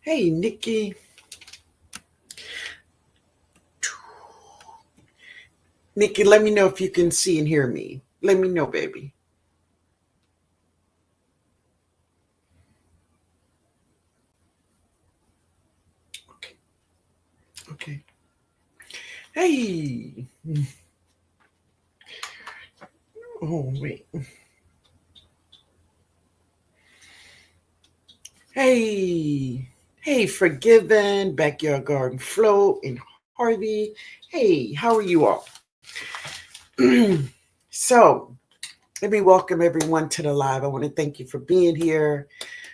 Hey, Nikki. Nikki, let me know if you can see and hear me. Let me know, baby. Okay. Okay. Hey. Oh, wait. Hey. Hey, Forgiven, Backyard Garden Flow, and Harvey. Hey, how are you all? So, let me welcome everyone to the live. I want to thank you for being here.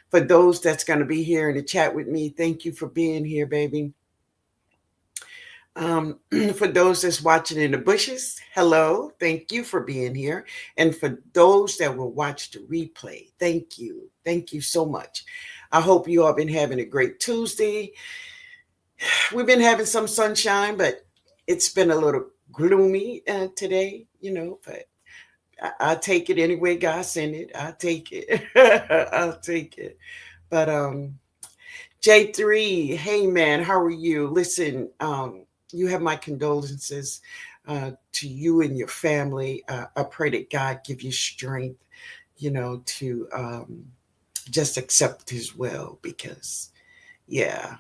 For those that's going to be here in the chat with me, thank you for being here, baby. For those that's watching in the bushes, hello, thank you for being here. And for those that will watch the replay, thank you. Thank you so much. I hope you all been having a great Tuesday. We've been having some sunshine, but it's been a little gloomy today, but I'll take it anyway. God send it. I'll take it. I'll take it. But J3, hey man, how are you? Listen, you have my condolences to you and your family. I pray that God give you strength, to just accept His will because, yeah,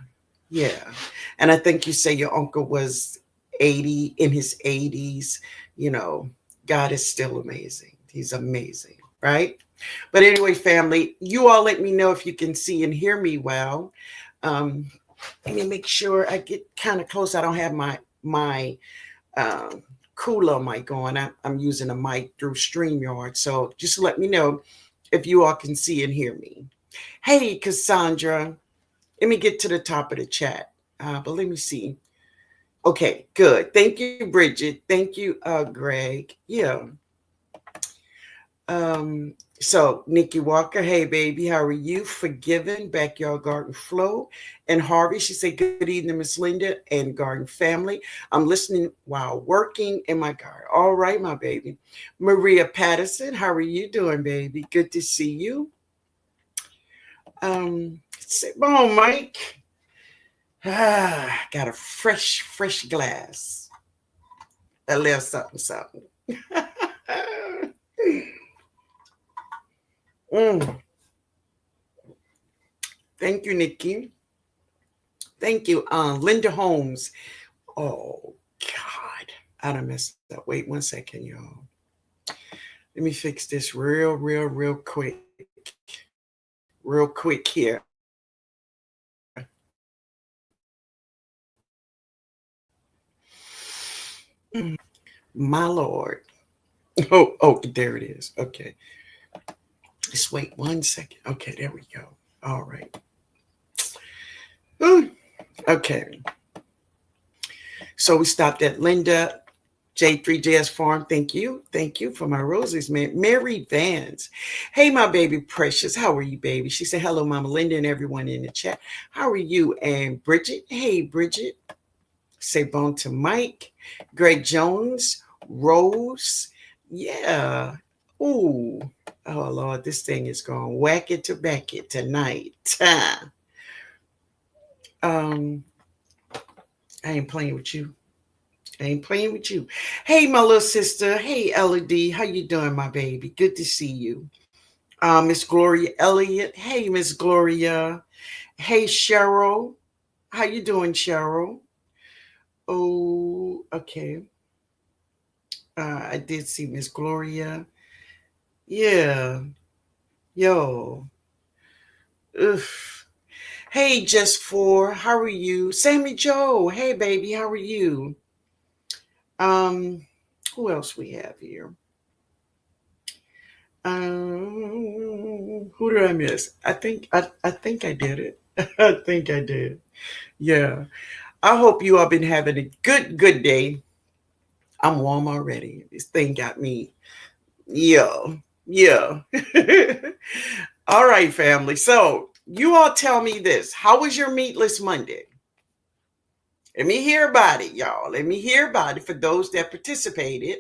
yeah. And I think you say your uncle was 80 in his 80s. God is still amazing. He's amazing, right? But anyway, family, you all let me know if you can see and hear me well. Um, Let me make sure I get kind of close. I don't have my cooler mic on. I'm using a mic through StreamYard. So just let me know if you all can see and hear me. Hey, Cassandra. Let me get to the top of the chat. But let me see. Okay, good. Thank you, Bridget. Thank you, Greg. Yeah. So Nikki Walker, hey baby, how are you? Forgiven, Backyard Garden Flow. And Harvey, she said, good evening, Miss Linda and Garden Family. I'm listening while working in my garden. All right, my baby. Maria Patterson, how are you doing, baby? Good to see you. Sit on, Mike. Got a fresh glass. A little something. Mm. Thank you, Nikki. Thank you, Linda Holmes. Oh, God. I done messed up. Wait 1 second, y'all. Let me fix this real quick. Real quick here. My Lord. Oh, there it is. Okay. Just wait 1 second. Okay, there we go. All right. Ooh. Okay. So we stopped at Linda. J3JS Farm, thank you. Thank you for my roses, man. Mary Vance. Hey, my baby precious. How are you, baby? She said, hello, Mama Linda and everyone in the chat. How are you? And Bridget. Hey, Bridget. Say bone to Mike. Greg Jones. Rose. Yeah. Ooh. Oh, Lord, this thing is going whack it to back it tonight. I ain't playing with you. I ain't playing with you. Hey, my little sister. Hey, Elodie. How you doing, my baby? Good to see you. Miss Gloria Elliott. Hey, Miss Gloria. Hey, Cheryl. How you doing, Cheryl? Oh, okay. I did see Miss Gloria. Yeah. Yo. Oof. Hey, Just For. How are you? Sammy Joe. Hey, baby. How are you? Who else we have here? Who did I miss? I think I did it. I think I did. Yeah. I hope you all been having a good day. I'm warm already. This thing got me. Yeah. Yeah. All right, family. So you all tell me this. How was your Meatless Monday? Let me hear about it, y'all. Let me hear about it for those that participated.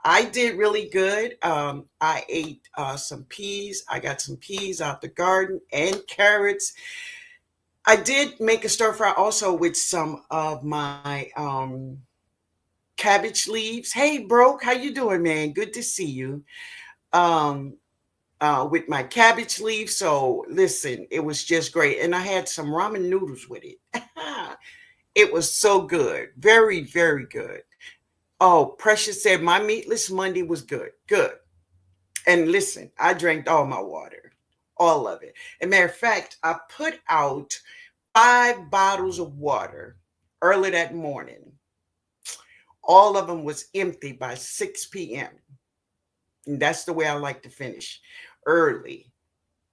I did really good. I ate some peas. I got some peas out the garden and carrots. I did make a stir fry also with some of my cabbage leaves. Hey, Broke, how you doing, man? Good to see you. Um, with my cabbage leaves. So listen, it was just great, and I had some ramen noodles with it. It was so good, very, very good. Oh, Precious said my meatless Monday was good, good. And listen, I drank all my water, all of it. As a matter of fact, I put out 5 bottles of water early that morning. All of them was empty by 6 p.m. And that's the way I like to finish, early,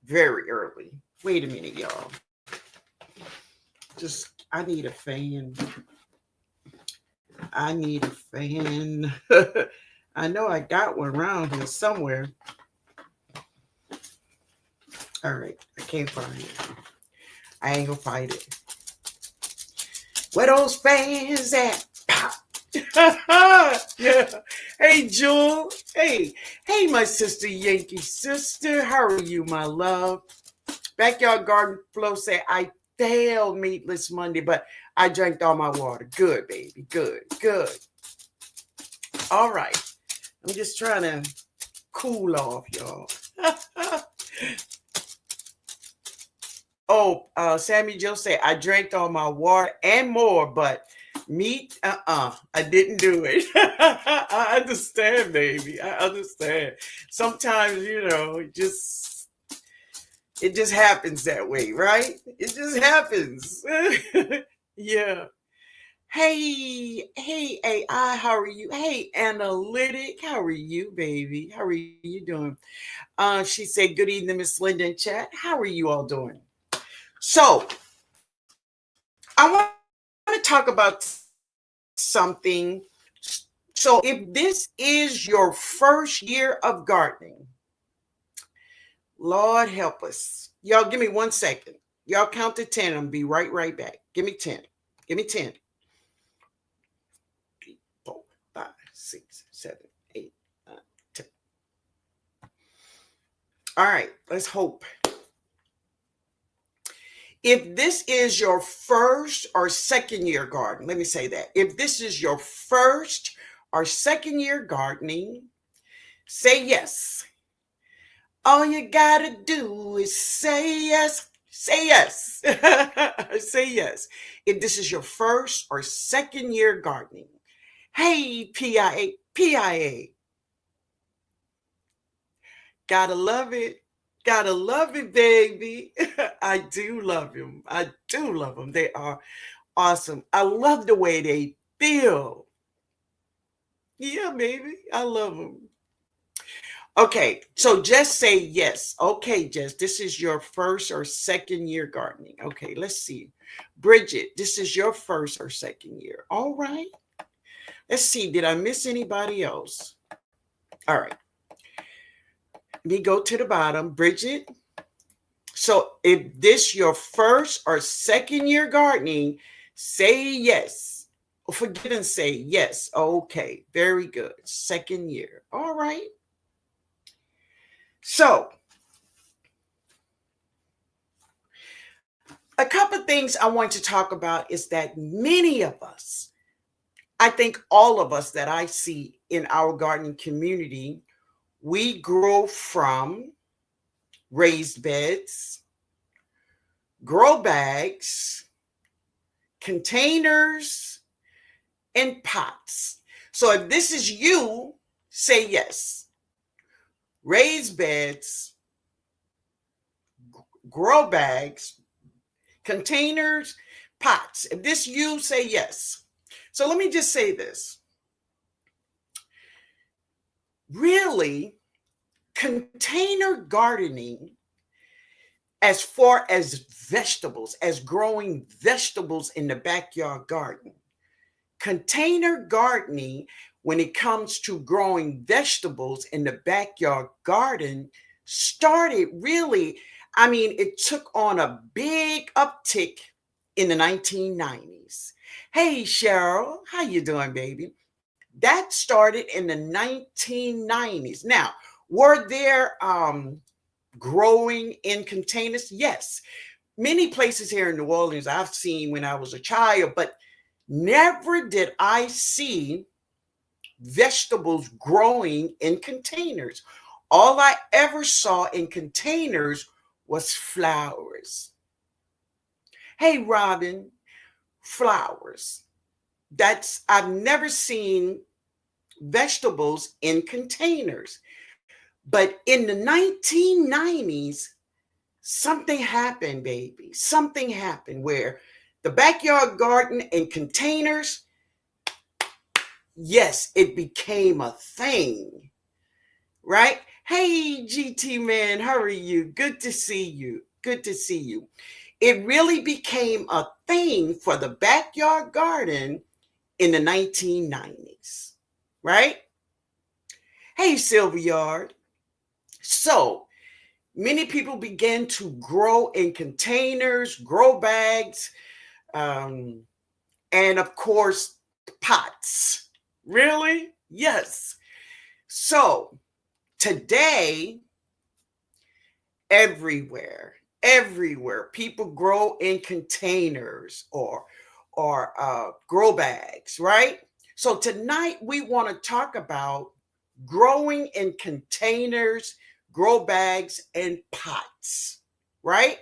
very early. Wait a minute, y'all. Just, I need a fan. I need a fan. I know I got one around here somewhere. All right, I can't find it. I ain't gonna find it. Where those fans at? Yeah. Hey, Jewel. Hey, my sister, Yankee sister. How are you, my love? Backyard Garden Flow said, I failed Meatless Monday, but I drank all my water. Good, baby. Good, good. All right. I'm just trying to cool off, y'all. Oh, Sammy Joe said, I drank all my water and more, but meat, I didn't do it. I understand, baby. I understand. Sometimes, it just happens that way, right? It just happens. Yeah. Hey, AI, how are you? Hey, Analytic, how are you, baby? How are you doing? She said, good evening, Miss Linda in chat. How are you all doing? So, I want to talk about something. So, if this is your first year of gardening, Lord help us. Y'all give me 1 second. Y'all count to 10. I'm going to be right back. Give me 10. Give me 10. 3, 4, 5, 6, 7, 8, 9, 10. All right, let's hope. If this is your first or second year garden, let me say that. If this is your first or second year gardening, say yes. All you gotta do is say yes. Say yes. Say yes. If this is your first or second year gardening. Hey, PIA. Gotta love it. Gotta love it, baby. I do love them. I do love them. They are awesome. I love the way they feel. Yeah, baby. I love them. Okay, so just say yes. Okay, Jess, this is your first or second year gardening. Okay, let's see. Bridget, this is your first or second year. All right. Let's see. Did I miss anybody else? All right. Let me go to the bottom. Bridget. So if this your first or second year gardening, say yes. Forget and say yes. Okay, very good. Second year. All right. So a couple of things I want to talk about is that many of us, I think all of us that I see in our gardening community, we grow from raised beds, grow bags, containers, and pots. So if this is you, say yes. Raised beds, grow bags, containers, pots. If this you, say yes. So let me just say this. Really, container gardening, as far as vegetables, as growing vegetables in the backyard garden, container gardening, when it comes to growing vegetables in the backyard garden, started really, it took on a big uptick in the 1990s. Hey, Cheryl, how you doing, baby? That started in the 1990s. Now, were there growing in containers? Yes. Many places here in New Orleans I've seen when I was a child, but never did I see vegetables growing in containers. All I ever saw in containers was flowers. Hey, Robin, flowers. I've never seen vegetables in containers. But in the 1990s, something happened, baby. Something happened where the backyard garden in containers, yes, it became a thing, right? Hey, GT man, how are you? Good to see you. Good to see you. It really became a thing for the backyard garden in the 1990s, right? Hey, Sylviard. So many people began to grow in containers, grow bags, um, and of course, pots. Really? Yes. So today, everywhere, people grow in containers or grow bags, right? So tonight we want to talk about growing in containers, grow bags, and pots, right?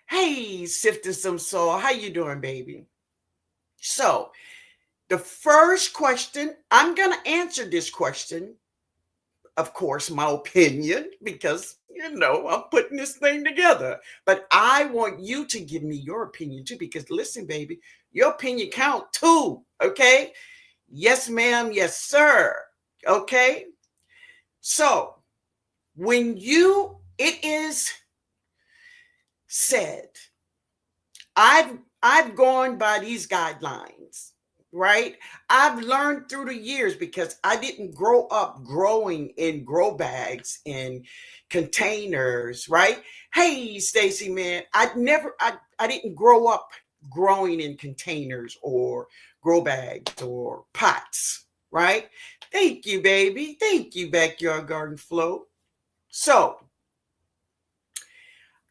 Hey, sifting some soul, how you doing, baby? So the first question, I'm gonna answer this question, of course, my opinion, because I'm putting this thing together. But I want you to give me your opinion too, because listen, baby, your opinion count too. Okay. Yes, ma'am. Yes, sir. Okay. So it is said, I've gone by these guidelines, right? I've learned through the years because I didn't grow up growing in grow bags in containers, right? Hey, Stacy, man, I didn't grow up growing in containers or grow bags or pots, right? Thank you, baby. Thank you, Backyard Garden Flow. So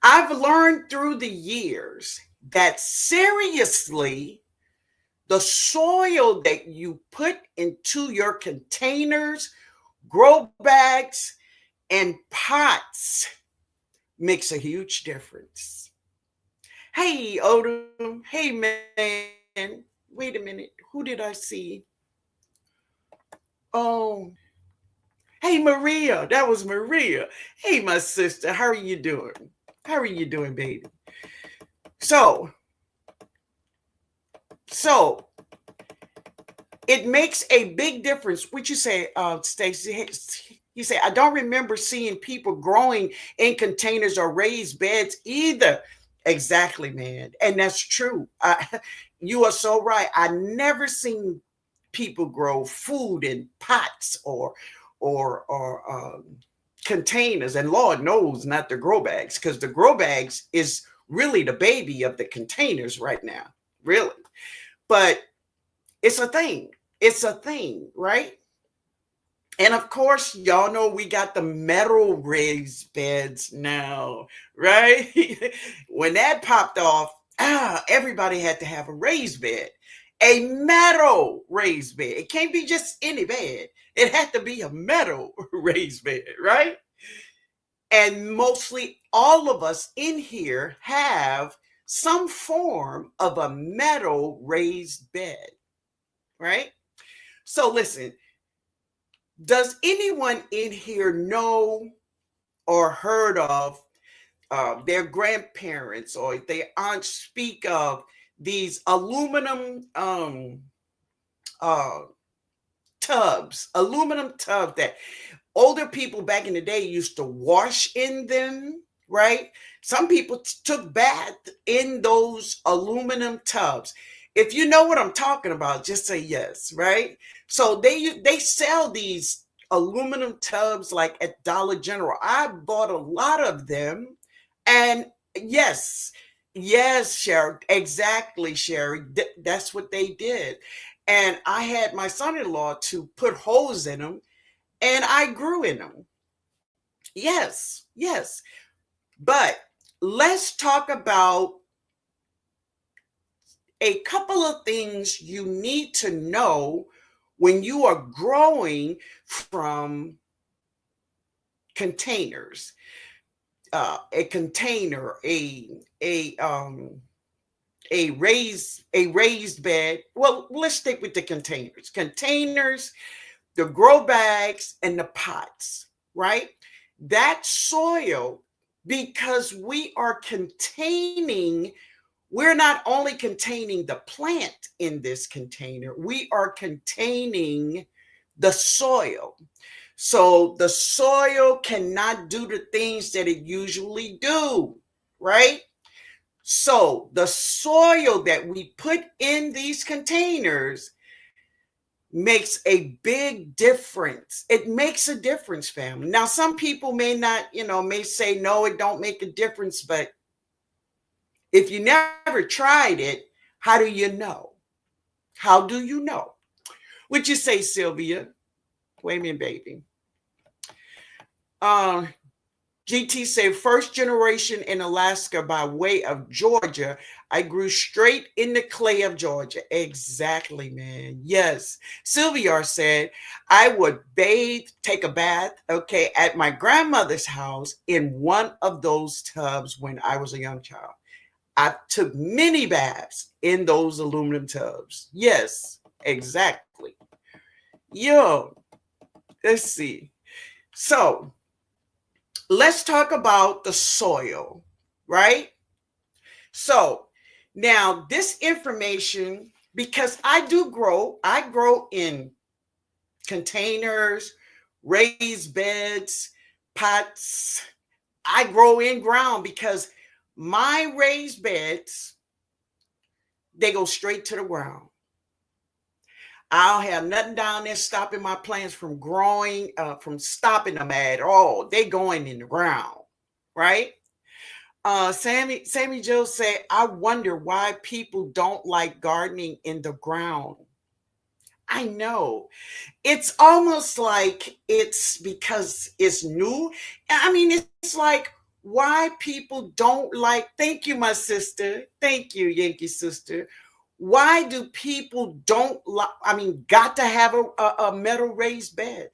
I've learned through the years that seriously, the soil that you put into your containers, grow bags, and pots makes a huge difference. Hey, Odom. Hey, man. Wait a minute. Who did I see? Oh, hey, Maria. That was Maria. Hey, my sister. How are you doing? How are you doing, baby? So, so it makes a big difference. What you say, Stacey? You say, I don't remember seeing people growing in containers or raised beds either. Exactly, man. And that's true. You are so right. I never seen people grow food in pots or containers. And Lord knows not the grow bags, because the grow bags is really the baby of the containers right now. Really. But it's a thing. It's a thing, right? And of course, y'all know we got the metal raised beds now, right? When that popped off, everybody had to have a raised bed, a metal raised bed. It can't be just any bed. It had to be a metal raised bed, right? And mostly all of us in here have some form of a metal raised bed, right? So listen, does anyone in here know or heard of their grandparents or their aunts speak of these aluminum uh, aluminum tubs that older people back in the day used to wash in them, right? Some people took bath in those aluminum tubs. If you know what I'm talking about, just say yes, right? So they sell these aluminum tubs like at Dollar General. I bought a lot of them, and yes, yes, Sherry, exactly, Sherry. That's what they did. And I had my son-in-law to put holes in them, and I grew in them. Yes, yes. But let's talk about a couple of things you need to know when you are growing from containers. A container, a raised bed. Well, let's stick with the containers. Containers, the grow bags, and the pots, right? That soil, because we're not only containing the plant in this container, we are containing the soil. So the soil cannot do the things that it usually do, right? So the soil that we put in these containers makes a big difference. It makes a difference, family. Now, some people may not, may say, no, it don't make a difference. But if you never tried it, how do you know? How do you know? Would you say, Sylvia? Wait a minute, baby. Uh, GT said, first generation in Alaska by way of Georgia. I grew straight in the clay of Georgia. Exactly, man. Yes. Sylvia said, I would bathe, take a bath, okay, at my grandmother's house in one of those tubs when I was a young child. I took many baths in those aluminum tubs. Yes, exactly. Yo, let's see. So, let's talk about the soil, right? So now this information, because I grow in containers, raised beds, pots. I grow in ground because my raised beds, they go straight to the ground. I don't have nothing down there stopping my plants from growing, from stopping them at all. They going in the ground, right? Sammy Joe said, I wonder why people don't like gardening in the ground. I know. It's almost like it's because it's new. I mean, it's like why people don't like, thank you, my sister. Thank you, Yankee sister. Why do people don't like, got to have a metal raised bed,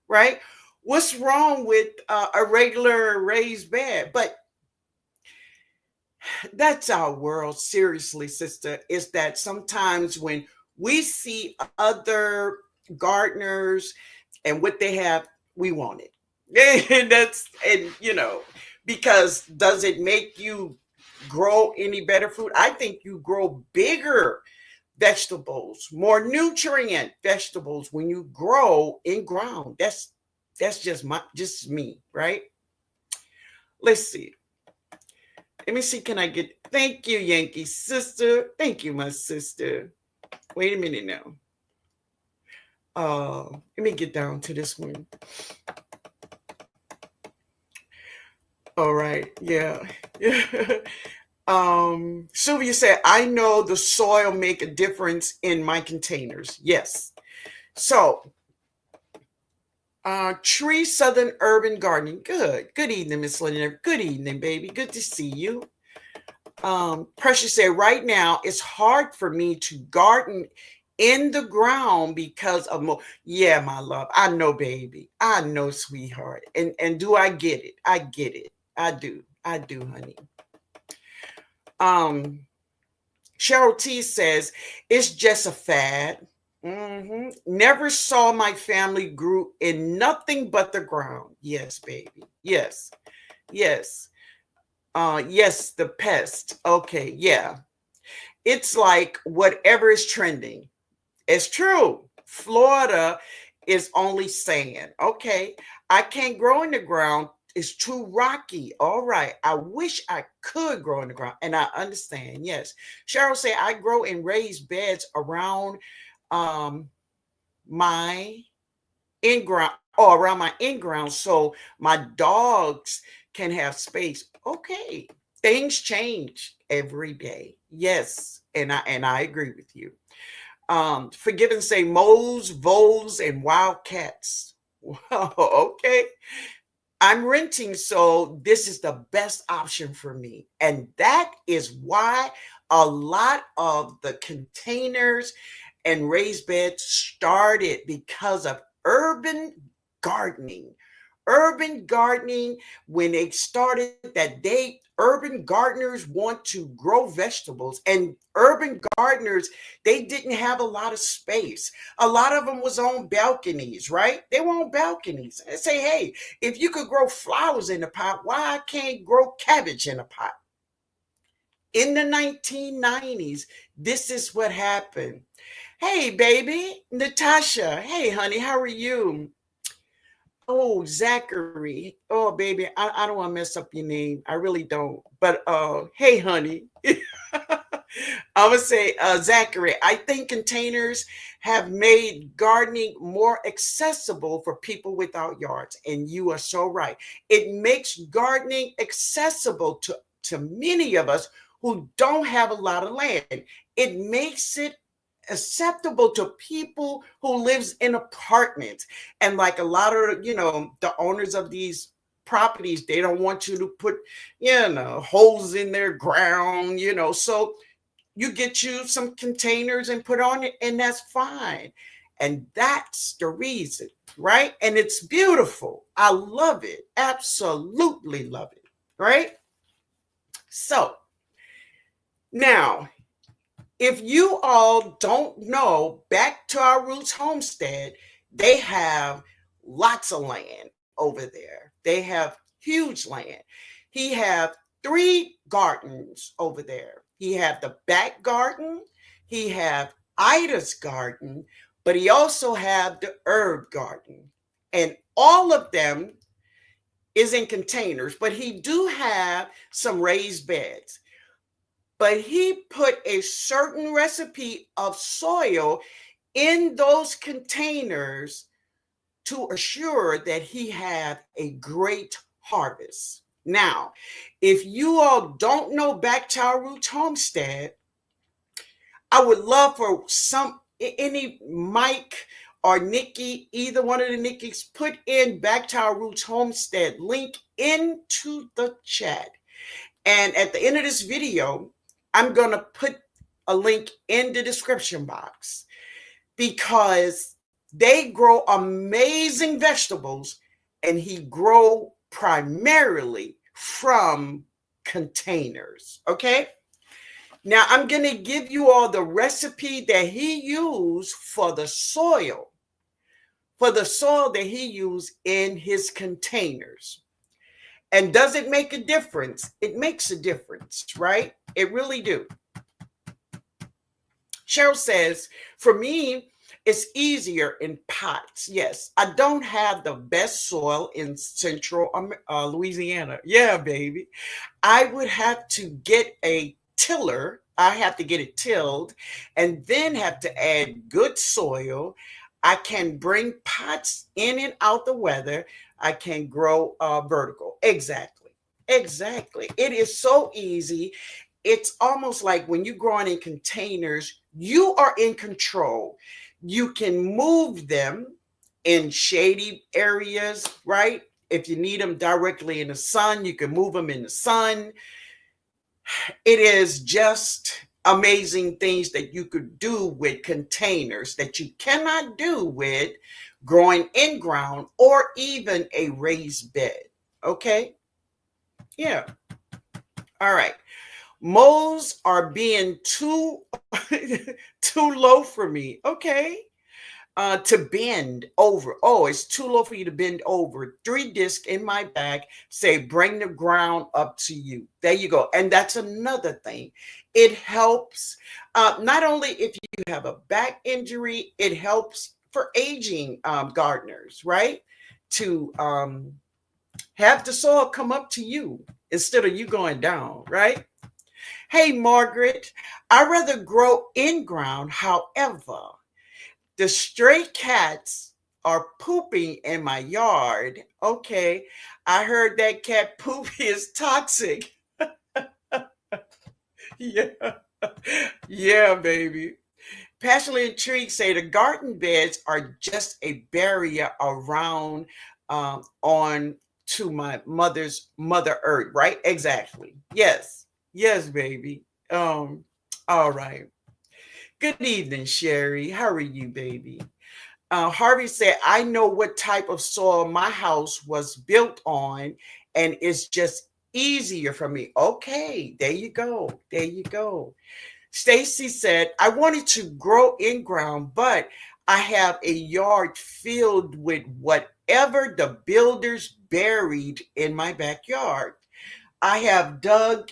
right? What's wrong with a regular raised bed? But that's our world, seriously, sister. Is that sometimes when we see other gardeners and what they have, we want it. And because does it make you grow any better food? I think you grow bigger vegetables, more nutrient vegetables when you grow in ground. That's just me, right? Let's see. Let me see. Can I get? Thank you, Yankee sister. Thank you, my sister. Wait a minute now. Let me get down to this one. All right. Yeah. Sylvia said, I know the soil make a difference in my containers. Yes. So, Tree Southern Urban Gardening. Good. Good evening, Miss Linda. Good evening, baby. Good to see you. Precious said, right now it's hard for me to garden in the ground because of yeah, my love. I know, baby. I know, sweetheart. And do I get it? I get it. I do, honey. Cheryl T says, it's just a fad. Never saw my family grew in nothing but the ground. Yes, baby. Yes. Yes. Yes, the pest. Okay, yeah. It's like whatever is trending. It's true. Florida is only sand. Okay, I can't grow in the ground. It's too rocky. All right. I wish I could grow in the ground. And I understand. Yes. Cheryl said, I grow in raised beds around my in-ground or around my in-ground so my dogs can have space. Okay. Things change every day. Yes. And I agree with you. Forgive and say moles, voles, and wildcats. Wow, okay. I'm renting, so this is the best option for me. And that is why a lot of the containers and raised beds started because of gardening. Urban gardening, when they started that urban gardeners want to grow vegetables, and urban gardeners, they didn't have a lot of space. A lot of them was on balconies, right? They were on balconies. And say, hey, if you could grow flowers in a pot, why I can't grow cabbage in a pot? In the 1990s, this is what happened. Hey, baby, Natasha. Hey, honey, how are you? Oh, Zachary. Oh, baby, I don't want to mess up your name. I really don't. But hey, honey. I'm gonna say, Zachary, I think containers have made gardening more accessible for people without yards, and you are so right. It makes gardening accessible to many of us who don't have a lot of land. It makes it acceptable to people who lives in apartments, and like a lot of the owners of these properties, they don't want you to put holes in their ground, so you get you some containers and put on it, and that's fine. And that's the reason, right? And it's beautiful. I love it. Absolutely love it. Right? So now, if you all don't know, Back to Our Roots Homestead, they have lots of land over there. They have huge land. He have 3 gardens over there. He have the back garden, he have Ida's garden, but he also have the herb garden. And all of them is in containers, but he do have some raised beds. But he put a certain recipe of soil in those containers to assure that he had a great harvest. Now, if you all don't know Back to Our Roots Homestead, I would love for any Mike or Nikki, either one of the Nickies, put in Back to Our Roots Homestead link into the chat. And at the end of this video, I'm going to put a link in the description box, because they grow amazing vegetables, and he grow primarily from containers. Okay. Now I'm going to give you all the recipe that he used for the soil that he used in his containers. And does it make a difference? It makes a difference, right? It really do. Cheryl says, for me, it's easier in pots. Yes, I don't have the best soil in central Louisiana. Yeah, baby. I would have to get a tiller. I have to get it tilled and then have to add good soil. I can bring pots in and out the weather. I can grow vertical. Exactly. Exactly. It is so easy. It's almost like when you're growing in containers, you are in control. You can move them in shady areas, right? If you need them directly in the sun, you can move them in the sun. It is just amazing things that you could do with containers that you cannot do with growing in ground or even a raised bed. Okay? Yeah. All right. Moles are being too too low for me. Okay. To bend over. Oh, it's too low for you to bend over. 3 discs in my bag say, bring the ground up to you. There you go. And that's another thing. It helps, not only if you have a back injury, it helps for aging gardeners, right? To have the soil come up to you instead of you going down, right? Hey, Margaret, I'd rather grow in ground. However, the stray cats are pooping in my yard. Okay, I heard that cat poop is toxic. Yeah, yeah, baby. Passionately Intrigued say the garden beds are just a barrier around on to my mother's mother earth, right? Exactly. Yes. Yes, baby. All right. Good evening, Sherry. How are you, baby? Harvey said, I know what type of soil my house was built on, and it's just easier for me. Okay, there you go. There you go. Stacy said, I wanted to grow in ground, but I have a yard filled with whatever the builders buried in my backyard. I have dug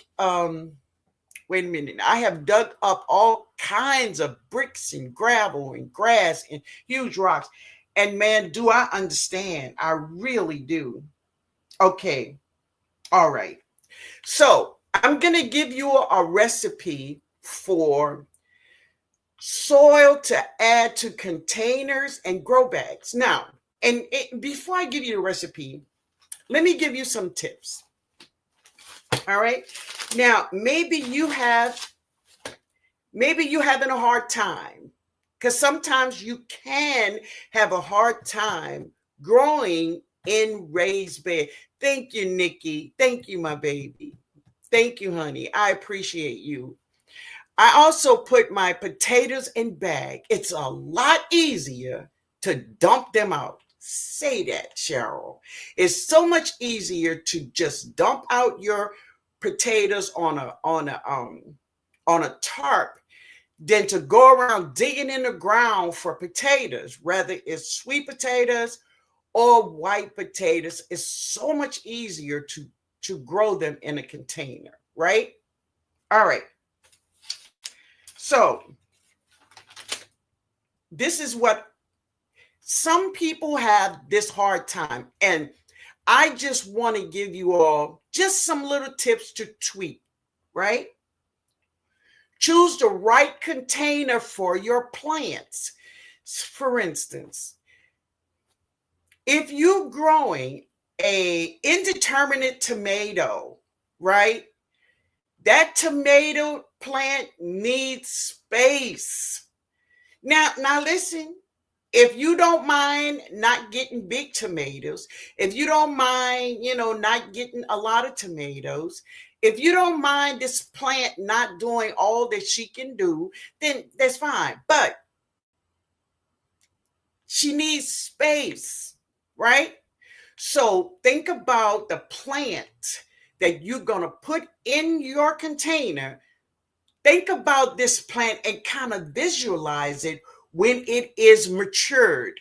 wait a minute. I have dug up all kinds of bricks and gravel and grass and huge rocks. And man, do I understand? I really do. Okay. All right. So I'm going to give you a recipe for soil to add to containers and grow bags. Now, before I give you the recipe, let me give you some tips. All right. Now, maybe you're having a hard time, because sometimes you can have a hard time growing in raised bed. Thank you, Nikki. Thank you, my baby. Thank you, honey. I appreciate you. I also put my potatoes in bag. It's a lot easier to dump them out. Say that, Cheryl. It's so much easier to just dump out your potatoes on a tarp than to go around digging in the ground for potatoes, whether it's sweet potatoes or white potatoes. It's so much easier to grow them in a container, right? All right. So this is what some people have this hard time. And I just want to give you all just some little tips to tweak, right? Choose the right container for your plants. For instance, if you're growing a indeterminate tomato, right? That tomato plant needs space. Now listen, if you don't mind not getting big tomatoes, if you don't mind, not getting a lot of tomatoes, if you don't mind this plant not doing all that she can do, then that's fine. But she needs space, right? So think about the plant that you're going to put in your container. Think about this plant and kind of visualize it when it is matured.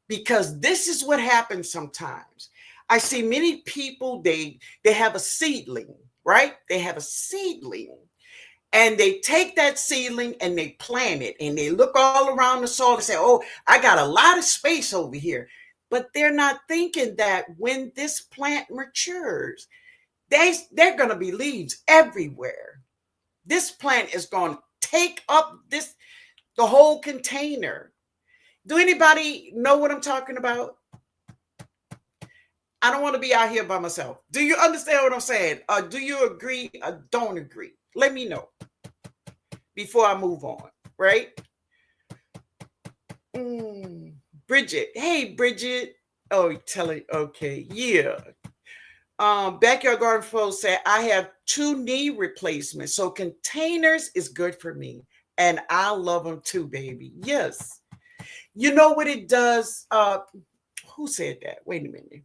Because this is what happens sometimes. I see many people, they have a seedling, right? They have a seedling. And they take that seedling and they plant it. And they look all around the soil and say, oh, I got a lot of space over here. But they're not thinking that when this plant matures, they're going to be leaves everywhere. This plant is going to take up the whole container. Do anybody know what I'm talking about? I don't want to be out here by myself. Do you understand what I'm saying? Do you agree or don't agree? Let me know before I move on, right? Bridget. Hey, Bridget. Oh, tell it. Okay. Yeah. Backyard Garden Flow said, I have 2 knee replacements. So containers is good for me. And I love them too, baby. Yes. You know what it does? Who said that? Wait a minute.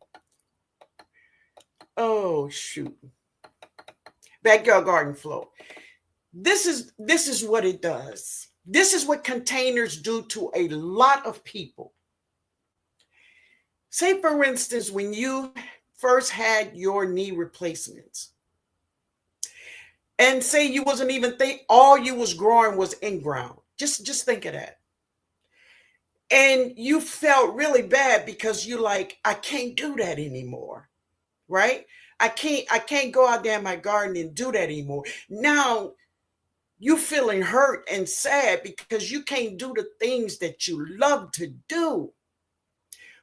Oh, shoot. Backyard Garden Flow. This is what it does. This is what containers do to a lot of people. Say, for instance, when you first had your knee replacements, and say you wasn't even all you was growing was in ground. Just think of that. And you felt really bad because you like, I can't do that anymore, right? I can't go out there in my garden and do that anymore. Now you feeling hurt and sad because you can't do the things that you love to do.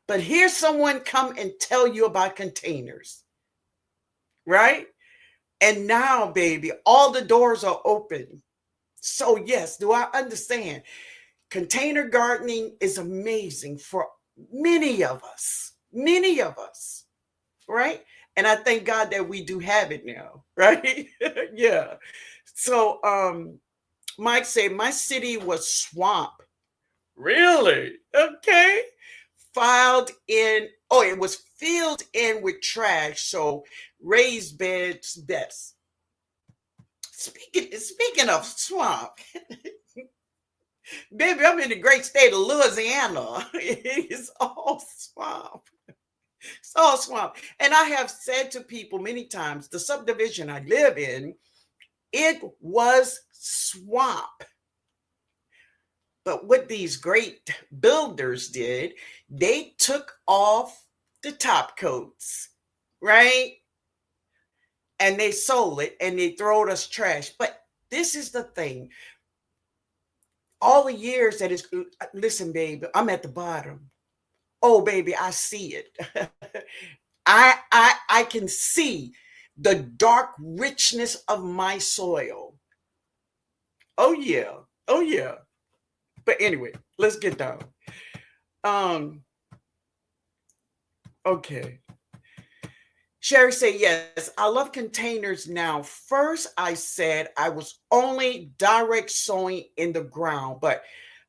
But here's someone come and tell you about containers, right? And now, baby, all the doors are open. So, yes, do I understand? Container gardening is amazing for many of us, right? And I thank God that we do have it now, right? Yeah. So, Mike said, my city was swamp. Really? Okay. Filed in, oh, it was filled in with trash. So, raised beds best. Speaking of swamp, baby, I'm in the great state of Louisiana. It is all swamp. It's all swamp. And I have said to people many times, the subdivision I live in, it was swamp. But what these great builders did, they took off the top coats, right? And they sold it and they throwed us trash. But this is the thing. All the years that it's, listen, baby, I'm at the bottom. Oh, baby, I see it. I can see the dark richness of my soil. Oh yeah. Oh yeah. But anyway, let's get down. Um, okay. Sherry said, yes, I love containers now. First, I said I was only direct sowing in the ground, but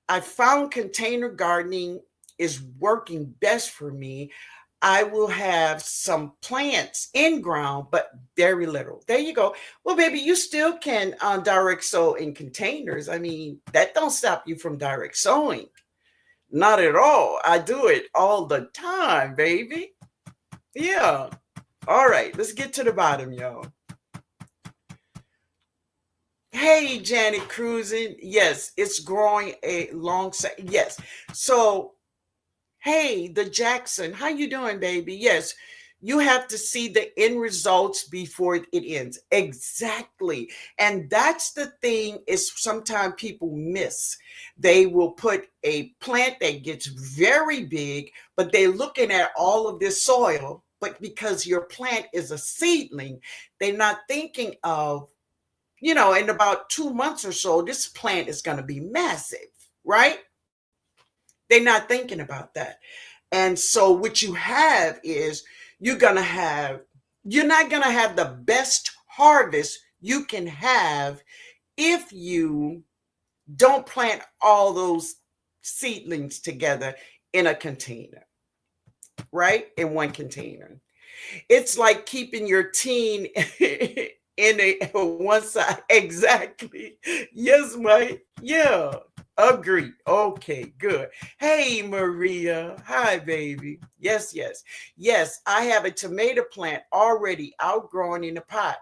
I found container gardening is working best for me. I will have some plants in ground, but very little. There you go. Well, baby, you still can direct sow in containers. I mean, that don't stop you from direct sowing. Not at all. I do it all the time, baby. Yeah. All right, let's get to the bottom, y'all. Hey, Janet Cruising. Yes, it's growing a long. Yes. So, hey, the Jackson. How you doing, baby? Yes. You have to see the end results before it ends. Exactly. And that's the thing is sometimes people miss. They will put a plant that gets very big, but they're looking at all of this soil. But because your plant is a seedling, they're not thinking of, in about 2 months or so, this plant is going to be massive, right? They're not thinking about that. And so what you have is you're not going to have the best harvest you can have if you don't plant all those seedlings together in a container, right? In one container. It's like keeping your teen in a one side. Exactly. Yes, Mike. Yeah. Agree. Okay, good. Hey, Maria. Hi, baby. Yes, yes. Yes, I have a tomato plant already outgrowing in the pot.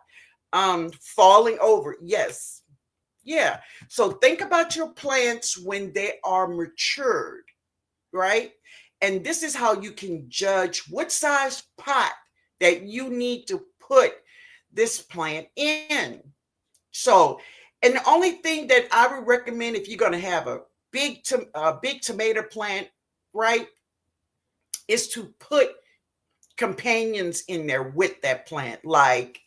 Falling over. Yes. Yeah. So think about your plants when they are matured, right? And this is how you can judge what size pot that you need to put this plant in. So, and the only thing that I would recommend if you're going to have a big tomato plant, right, is to put companions in there with that plant, like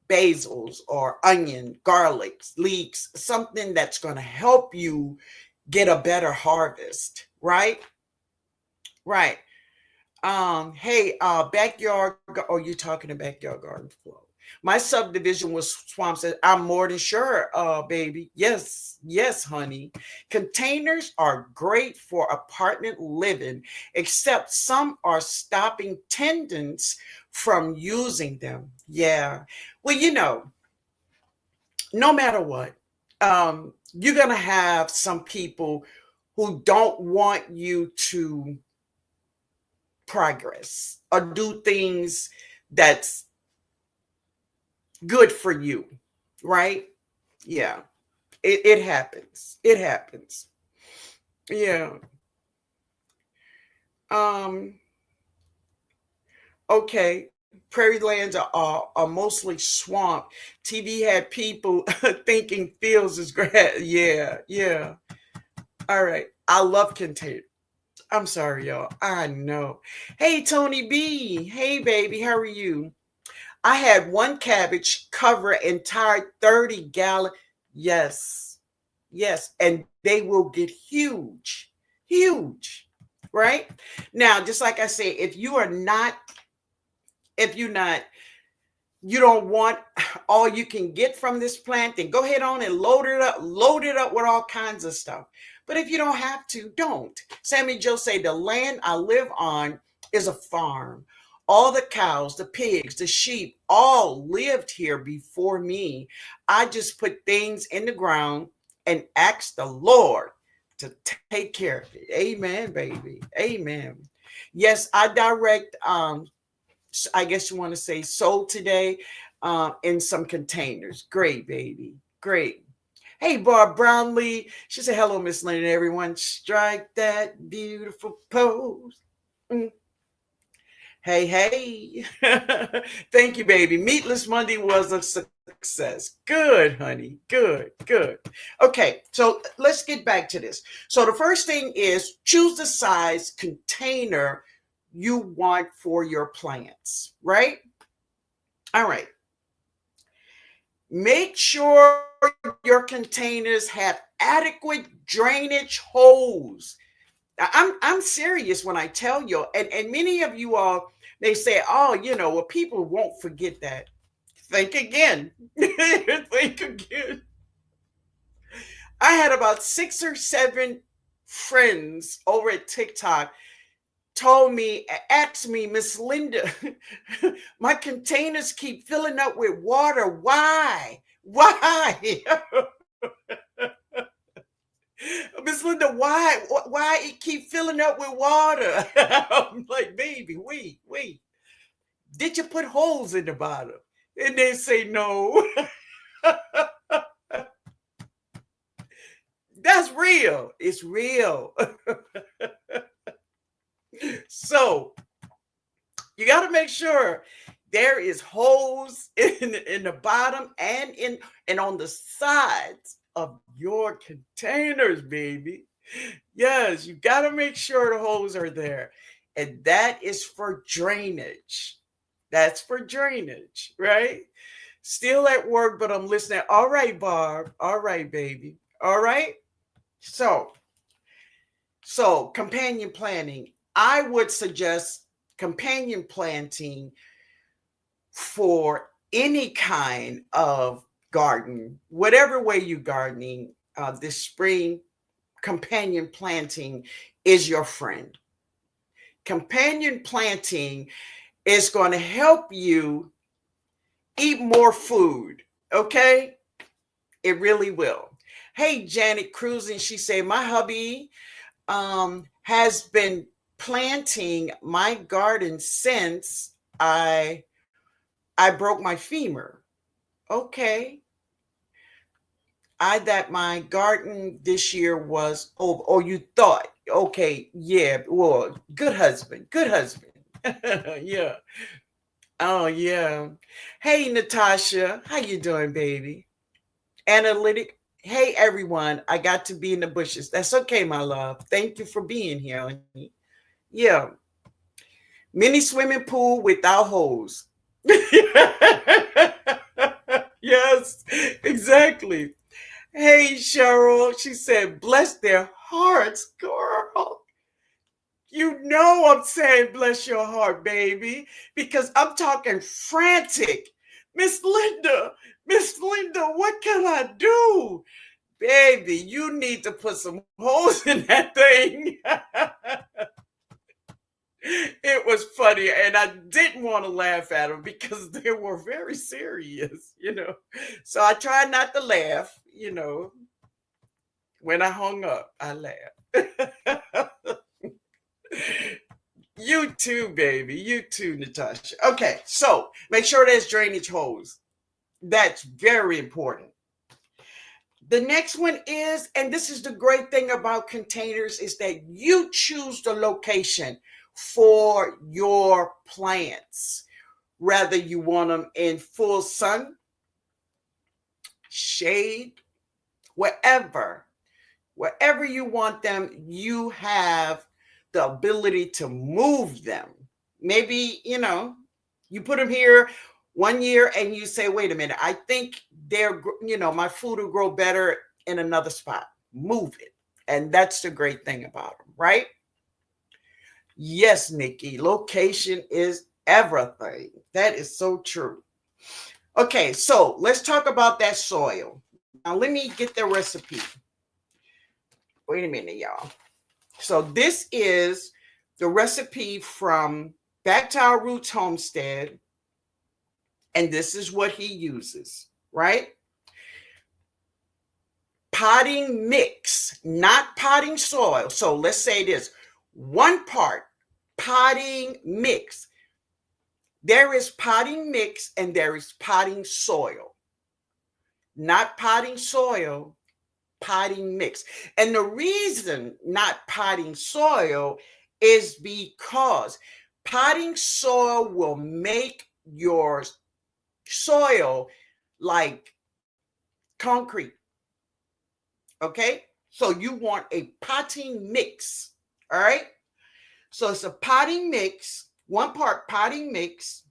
basils or onion, garlics, leeks, something that's going to help you get a better harvest, right? Right. Hey, backyard. Oh, you're talking to backyard garden flow. My subdivision was swamp. Said, I'm more than sure, baby. Yes, yes, honey. Containers are great for apartment living, except some are stopping tenants from using them. Yeah. Well, no matter what, you're gonna have some people who don't want you to progress or do things that's good for you, right? Yeah, it happens. It happens. Yeah. Um. Okay. Prairie lands are mostly swamp. TV had people thinking fields is grass. Yeah, yeah. All right. I love container. I'm sorry, y'all. I know. Hey, Tony B. Hey, baby. How are you? I had one cabbage cover entire 30-gallon. Yes. Yes, and they will get huge, huge, right? Now, just like I say, if you're not, you don't want all you can get from this plant, then go ahead on and load it up with all kinds of stuff. But if you don't have to, don't. Sammy Joe say the land I live on is a farm. All the cows, the pigs, the sheep all lived here before me. I just put things in the ground and ask the Lord to take care of it. Amen, baby. Amen. Yes, I direct I guess you want to say sold today in some containers. Great, baby. Great. Hey, Barb Brownlee. She said, hello, Miss Linda, everyone. Strike that beautiful pose. Mm. Hey, hey. Thank you, baby. Meatless Monday was a success. Good, honey. Good, good. Okay, so let's get back to this. So the first thing is choose the size container you want for your plants, right? All right. Make sure your containers have adequate drainage holes. I'm serious when I tell you, and many of you all they say, oh, well, people won't forget that. Think again. Think again. I had about 6 or 7 friends over at TikTok asked me, Miss Linda, my containers keep filling up with water. Why? Why? Miss Linda, why it keep filling up with water? I'm like, baby, wait. Did you put holes in the bottom? And they say no. That's real. It's real. So you got to make sure there is holes in the bottom and on the sides of your containers, baby. Yes, you got to make sure the holes are there. And that is for drainage. That's for drainage, right? Still at work, but I'm listening. All right, Barb. All right, baby. All right. So, companion planting. I would suggest companion planting for any kind of garden, whatever way you gardening. This spring, companion planting is your friend. Companion planting is going to help you eat more food. Okay, it really will. Hey, Janet Cruising, she said my hubby has been planting my garden since I broke my femur. Okay. I that my garden this year was over. Or you thought, okay, yeah, well, good husband, good husband. Yeah. Oh yeah. Hey Natasha, how you doing, baby? Analytic. Hey everyone, I got to be in the bushes. That's okay, my love. Thank you for being here, honey. Yeah. Mini swimming pool without hose. Yes, exactly. Hey, Cheryl. She said, bless their hearts, girl. You know I'm saying bless your heart, baby, because I'm talking frantic. Miss Linda, what can I do? Baby, you need to put some holes in that thing. It was funny, and I didn't want to laugh at them because they were very serious. So I tried not to laugh. When I hung up, I laughed. You too, baby. You too, Natasha. Okay, so make sure there's drainage holes. That's very important. The next one is, and this is the great thing about containers, is that you choose the location for your plants. Whether you want them in full sun, shade, wherever you want them, you have the ability to move them. Maybe, you put them here one year and you say, wait a minute, I think my food will grow better in another spot. Move it. And that's the great thing about them, right? Yes, Nikki, location is everything. That is so true. Okay, so let's talk about that soil. Now, let me get the recipe. Wait a minute, y'all. So, this is the recipe from Back to Our Roots Homestead, and this is what he uses, right? Potting mix, not potting soil. So, let's say this 1 part potting mix. There is potting mix and there is potting soil. Not potting soil, potting mix. And the reason not potting soil is because potting soil will make your soil like concrete. Okay? So you want a potting mix. All right? So it's a potting mix, 1 part potting mix.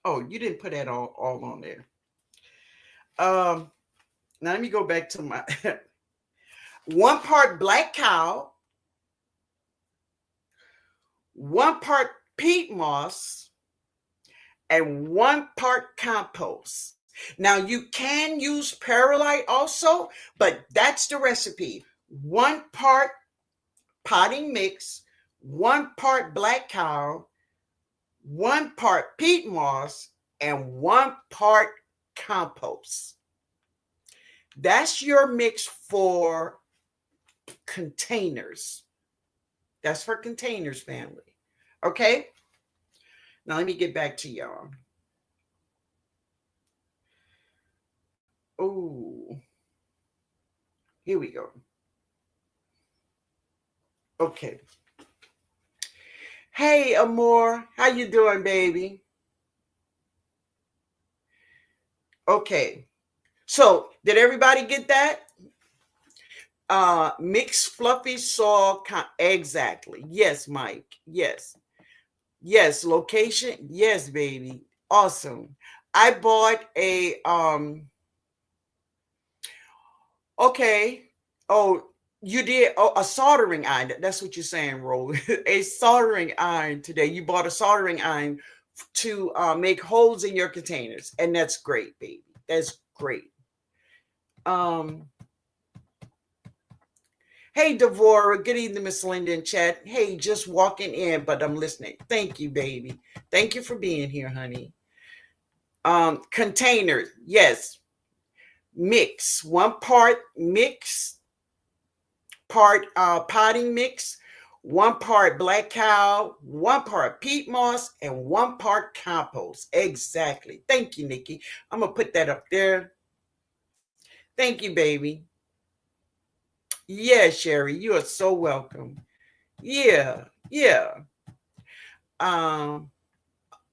Oh, you didn't put that all on there. Now let me go back to my 1 part black cow, 1 part peat moss, and 1 part compost. Now you can use perlite also, but that's the recipe. 1 part potting mix, 1 part black cow, 1 part peat moss, and 1 part compost. That's your mix for containers. That's for containers, family. Okay? Now let me get back to y'all. Oh, here we go. Okay. Hey, Amor, how you doing, baby? Okay. So, did everybody get that? Mixed fluffy soil. Exactly. Yes, Mike. Yes. Yes. Location. Yes, baby. Awesome. I bought a okay. Oh, you did a soldering iron. That's what you're saying, Ro. A soldering iron today. You bought a soldering iron to make holes in your containers, and that's great, baby. That's great. Um, Hey, Devora. Good evening, Miss Linda in chat. Hey, just walking in, but I'm listening. Thank you, baby. Thank you for being here, honey. Containers. Yes. Mix. 1 part mix, part potting mix, 1 part black cow, 1 part peat moss, and 1 part compost. Exactly. Thank you, Nikki. I'm going to put that up there. Thank you, baby. Yeah, Sherry, you are so welcome. Yeah, yeah. Um,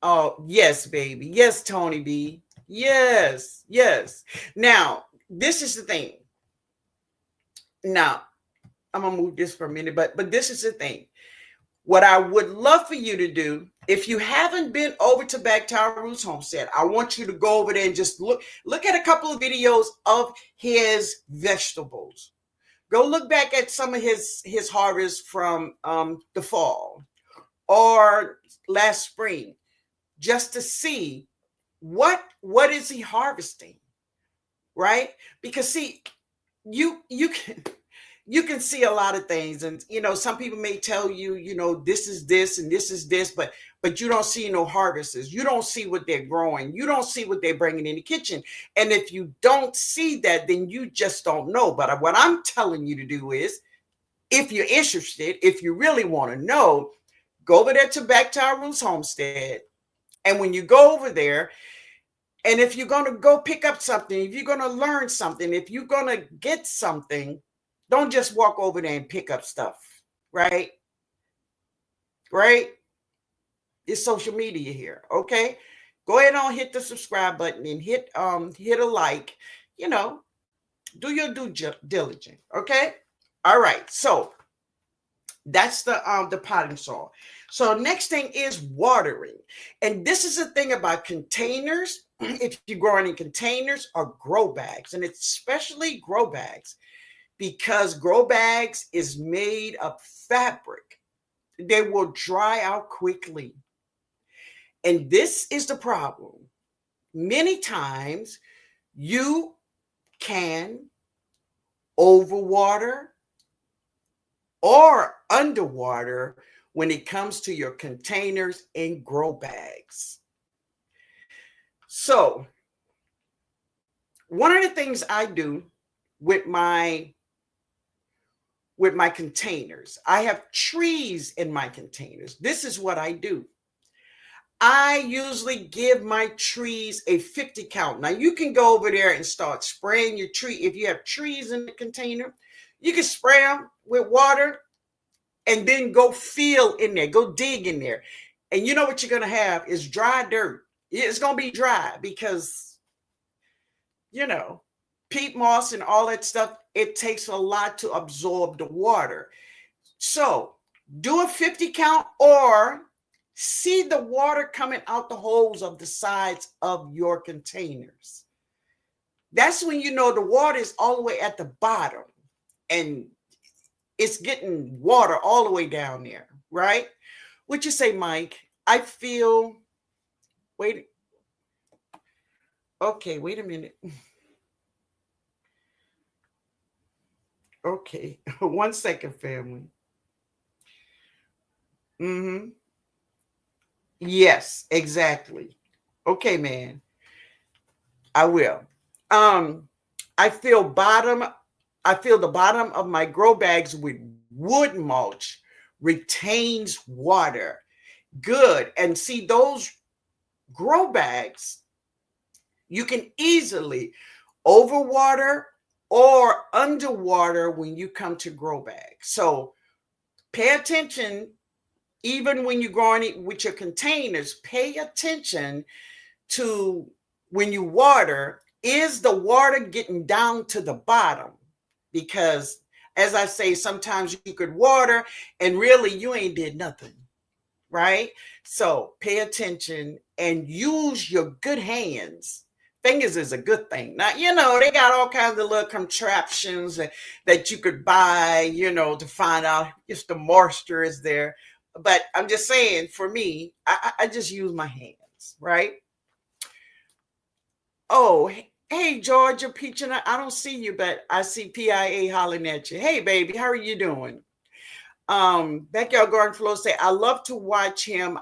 oh, yes, baby. Yes, Tony B. Yes, yes. Now, this is the thing. Now, I'm gonna move this for a minute, but this is the thing. What I would love for you to do, if you haven't been over to Back to Our Roots Homestead, I want you to go over there and just look at a couple of videos of his vegetables. Go look back at some of his harvest from the fall or last spring, just to see what is he harvesting, right? Because see, you can see a lot of things, and some people may tell you, this is this and this is this, but you don't see no harvests. You don't see what they're growing. You don't see what they're bringing in the kitchen. And if you don't see that, then you just don't know. But what I'm telling you to do is, if you're interested, if you really want to know, go over there to Back to Our Roots Homestead. And when you go over there, and if you're going to go pick up something, if you're going to learn something, if you're going to get something, don't just walk over there and pick up stuff, right? Right? It's social media here, okay? Go ahead and hit the subscribe button and hit a like. Do your due diligence, okay? All right, so that's the potting soil. So next thing is watering, and this is the thing about containers if you're growing in containers or grow bags, and it's especially grow bags, because grow bags is made of fabric. They will dry out quickly. And this is the problem. Many times you can overwater or underwater when it comes to your containers and grow bags. So, one of the things I do with my containers, I have trees in my containers. This is what I do. I usually give my trees a 50 count. Now you can go over there and start spraying your tree. If you have trees in the container, you can spray them with water and then go feel in there, go dig in there. And you know what you're going to have is dry dirt. It's going to be dry because, peat moss and all that stuff, it takes a lot to absorb the water. So do a 50 count or see the water coming out the holes of the sides of your containers. That's when you know the water is all the way at the bottom and it's getting water all the way down there, right? What you say, Mike? I feel, wait a minute. Okay, 1 second, family. Yes, exactly. Okay, man. I will. I feel the bottom of my grow bags with wood mulch retains water. Good. And see, those grow bags, you can easily overwater or underwater when you come to grow bags. So pay attention, even when you're growing it with your containers, pay attention to when you water, is the water getting down to the bottom? Because as I say, sometimes you could water and really you ain't did nothing, right? So pay attention and use your good hands. Fingers is a good thing. Now, they got all kinds of little contraptions that you could buy, to find out if the moisture is there. But I'm just saying, for me, I just use my hands, right? Oh, hey, Georgia Peach, and I don't see you, but I see PIA hollering at you. Hey, baby, how are you doing? Backyard Garden Flow say, I love to watch him.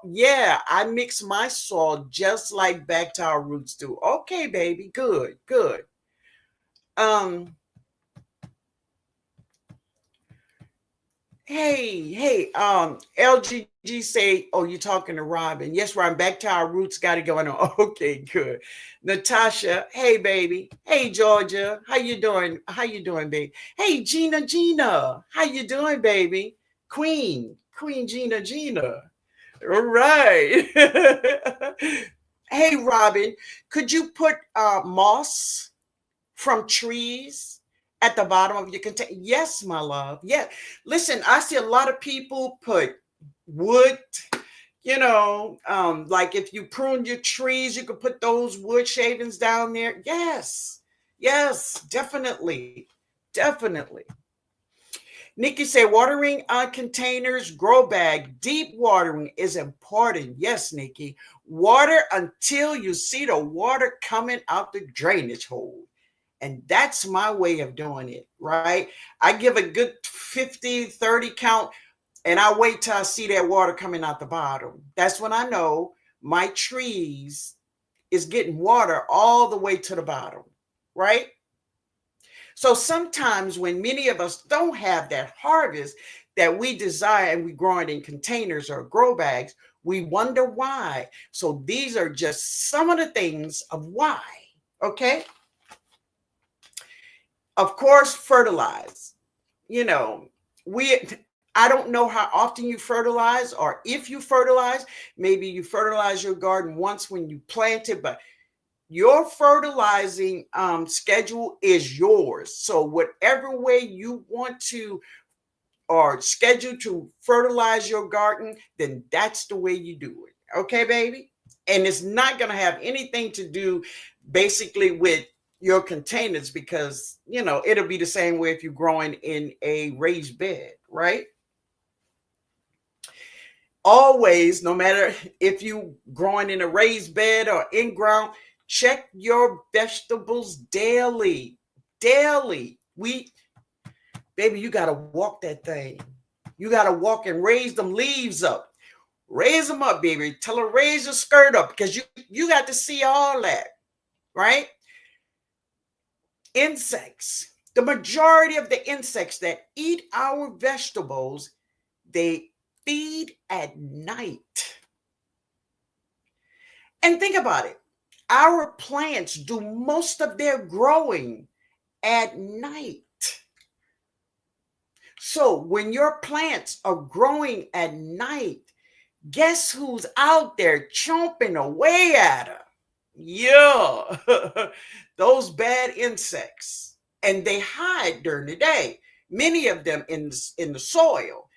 Yeah, I mix my soil just like Back to Our Roots do. Okay, baby, good. Hey, LGG say, oh, you're talking to Robin. Yes, Robin, Back to Our Roots got it going on. Okay, good. Natasha, hey, baby. Hey, Georgia, how you doing? Baby? Hey, Gina, how you doing, baby? Queen Gina. All right. Hey, Robin, could you put moss from trees at the bottom of your container? Yes, my love. Yeah. Listen, I see a lot of people put wood, like if you prune your trees, you could put those wood shavings down there. Yes, definitely. Nikki said, watering containers, grow bag, deep watering is important. Yes, Nikki. Water until you see the water coming out the drainage hole. And that's my way of doing it, right? I give a good 50, 30 count, and I wait till I see that water coming out the bottom. That's when I know my trees is getting water all the way to the bottom, right? So sometimes when many of us don't have that harvest that we desire and we grow it in containers or grow bags, we wonder why. So these are just some of the things of why, okay? Of course, fertilize. I don't know how often you fertilize or if you fertilize. Maybe you fertilize your garden once when you plant it, but your fertilizing schedule is yours. So whatever way you want to or schedule to fertilize your garden, then that's the way you do it. Okay, baby? And it's not going to have anything to do basically with your containers, because it'll be the same way if you're growing in a raised bed, right? Always, no matter if you growing in a raised bed or in ground, check your vegetables daily. Daily. Baby, you got to walk that thing. You got to walk and raise them leaves up. Raise them up, baby. Tell her raise your skirt up, because you got to see all that, right? Insects. The majority of the insects that eat our vegetables, they feed at night. And think about it. Our plants do most of their growing at night. So when your plants are growing at night, guess who's out there chomping away at her? Yeah, those bad insects. And they hide during the day, many of them in the soil.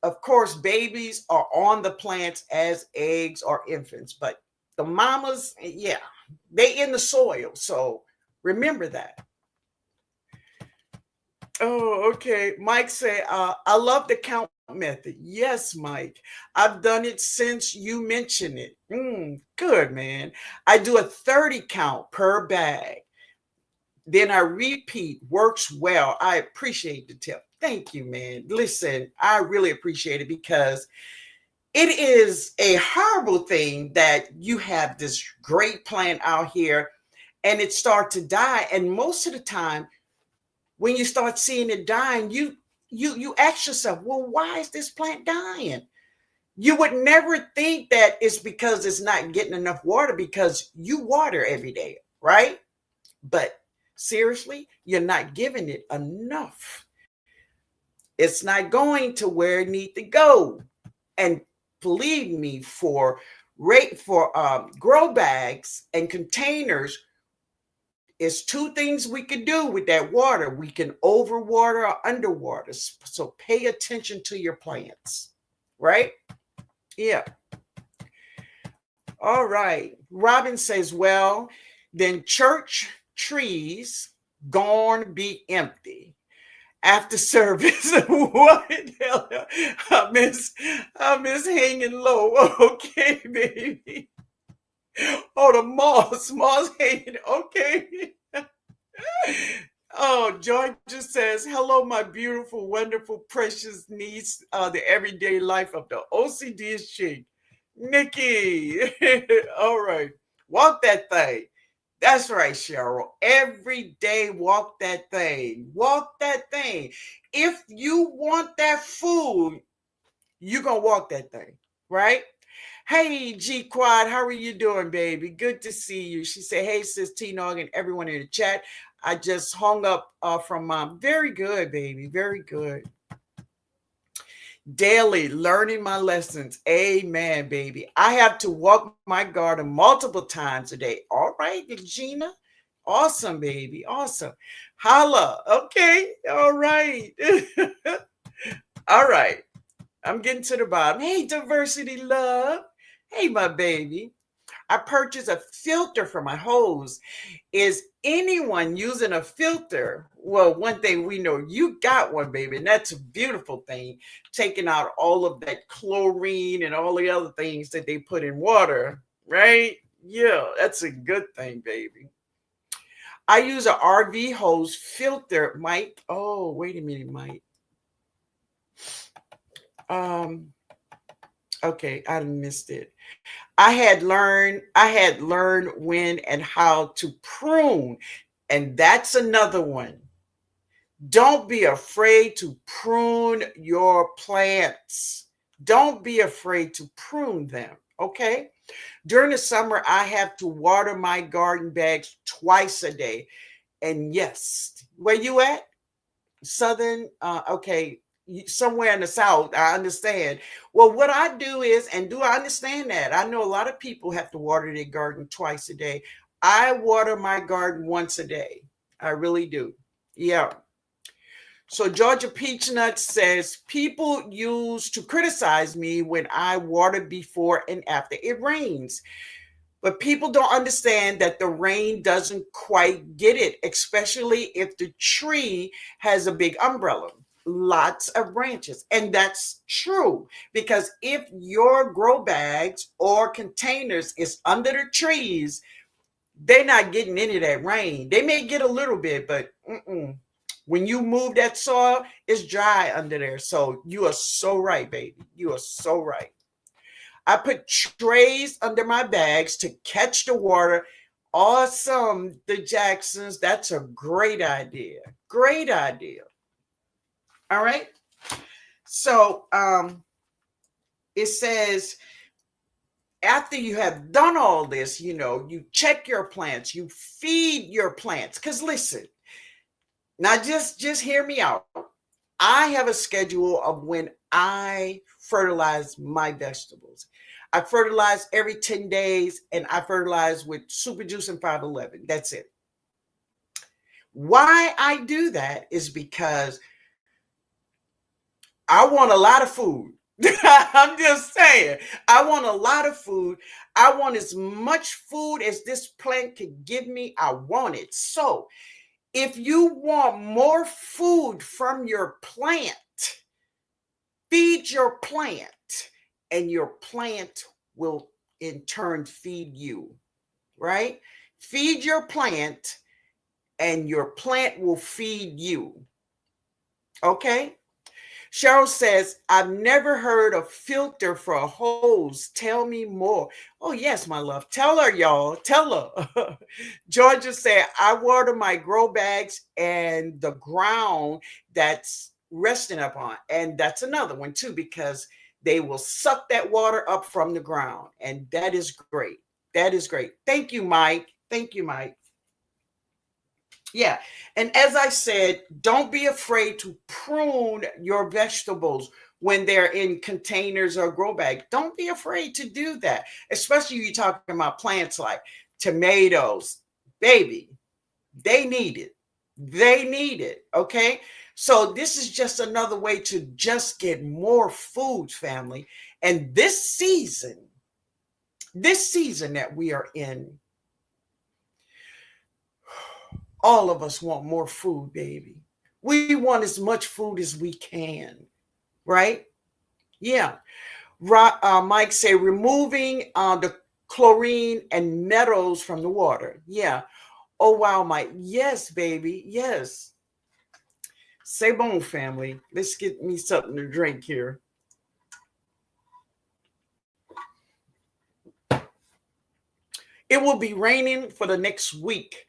Of course, babies are on the plants as eggs or infants, but the mamas, yeah, they in the soil. So remember that. Oh, okay. Mike say, I love the count method. Yes, Mike. I've done it since you mentioned it. Good, man. I do a 30 count per bag. Then I repeat. Works well. I appreciate the tip. Thank you, man. Listen, I really appreciate it, because it is a horrible thing that you have this great plant out here and it starts to die. And most of the time, when you start seeing it dying, you ask yourself, well, why is this plant dying? You would never think that it's because it's not getting enough water, because you water every day, right? But seriously, you're not giving it enough. It's not going to where it needs to go. And believe me, for grow bags and containers, it's two things we could do with that water. We can overwater or underwater. So pay attention to your plants, right? Yeah. All right. Robin says, well, then church trees gone be empty after service. What the hell? I miss hanging low. Okay, baby. Oh, the moss hanging. Okay. Oh, Georgia says, hello, my beautiful, wonderful, precious niece, the everyday life of the OCD chick. Nikki. All right. Walk that thing. That's right, Cheryl. Every day, walk that thing. Walk that thing. If you want that food, you're going to walk that thing, right? Hey, G Quad, how are you doing, baby? Good to see you. She said, hey, sis TNOG and everyone in the chat. I just hung up from Mom. Very good, baby. Very good. Daily learning my lessons. Amen, baby. I have to walk my garden multiple times a day. All right, Gina. Awesome, baby. Awesome. Holla. Okay. All right. All right. I'm getting to the bottom. Hey, diversity love. Hey, my baby. I purchased a filter for my hose. Is anyone using a filter? Well, one thing we know, you got one, baby, and that's a beautiful thing. Taking out all of that chlorine and all the other things that they put in water, right? Yeah, that's a good thing, baby. I use an RV hose filter, Mike. Oh, wait a minute, Mike. Okay, I missed it. I had learned when and how to prune, and that's another one. Don't be afraid to prune your plants. Don't be afraid to prune them, okay? During the summer, I have to water my garden bags twice a day. And yes, where you at? Southern, okay, somewhere in the South, I understand. Well, what I do is, and do I understand that? I know a lot of people have to water their garden twice a day. I water my garden once a day. I really do. Yeah. So Georgia Peachnut says people used to criticize me when I water before and after it rains. But people don't understand that the rain doesn't quite get it, especially if the tree has a big umbrella, lots of branches. And that's true because if your grow bags or containers is under the trees, they're not getting any of that rain. They may get a little bit, but when you move that soil, it's dry under there. So you are so right, baby. You are so right. I put trays under my bags to catch the water. Awesome, the Jacksons. That's a great idea. Great idea. All right. So it says after you have done all this, you check your plants, you feed your plants. Because listen, now just hear me out. I have a schedule of when I fertilize my vegetables. I fertilize every 10 days and I fertilize with Super Juice and 511. That's it. Why I do that is because I want a lot of food. I'm just saying, I want a lot of food. I want as much food as this plant could give me. I want it. So if you want more food from your plant, feed your plant, and your plant will in turn feed you, right? Feed your plant, and your plant will feed you. Okay? Cheryl says, I've never heard of filter for a hose. Tell me more. Oh, yes, my love. Tell her, y'all. Tell her. Georgia said, I water my grow bags and the ground that's resting upon. And that's another one, too, because they will suck that water up from the ground. And that is great. That is great. Thank you, Mike. Thank you, Mike. Yeah. And as I said, don't be afraid to prune your vegetables when they're in containers or grow bags. Don't be afraid to do that, especially you're talking about plants like tomatoes. Baby, they need it. They need it. Okay. So this is just another way to just get more food, family. And this season that we are in, all of us want more food, baby. We want as much food as we can, right? Yeah. Mike say removing the chlorine and metals from the water. Yeah. Oh, wow, Mike. Yes, baby. Yes. C'est bon, family. Let's get me something to drink here. It will be raining for the next week.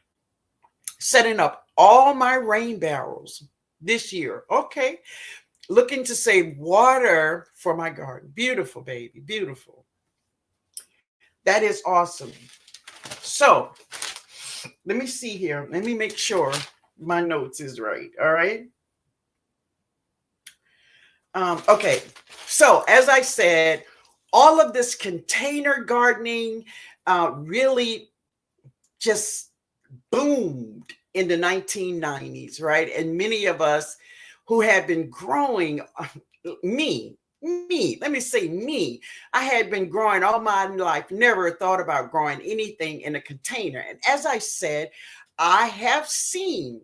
Setting up all my rain barrels this year. Okay. Looking to save water for my garden. Beautiful, baby. Beautiful. That is awesome. So let me see here. Let me make sure my notes is right. All right. Okay. So as I said, all of this container gardening really just boomed in the 1990s, right? And many of us who had been growing, me, let me say me, I had been growing all my life, never thought about growing anything in a container. And as I said, I have seen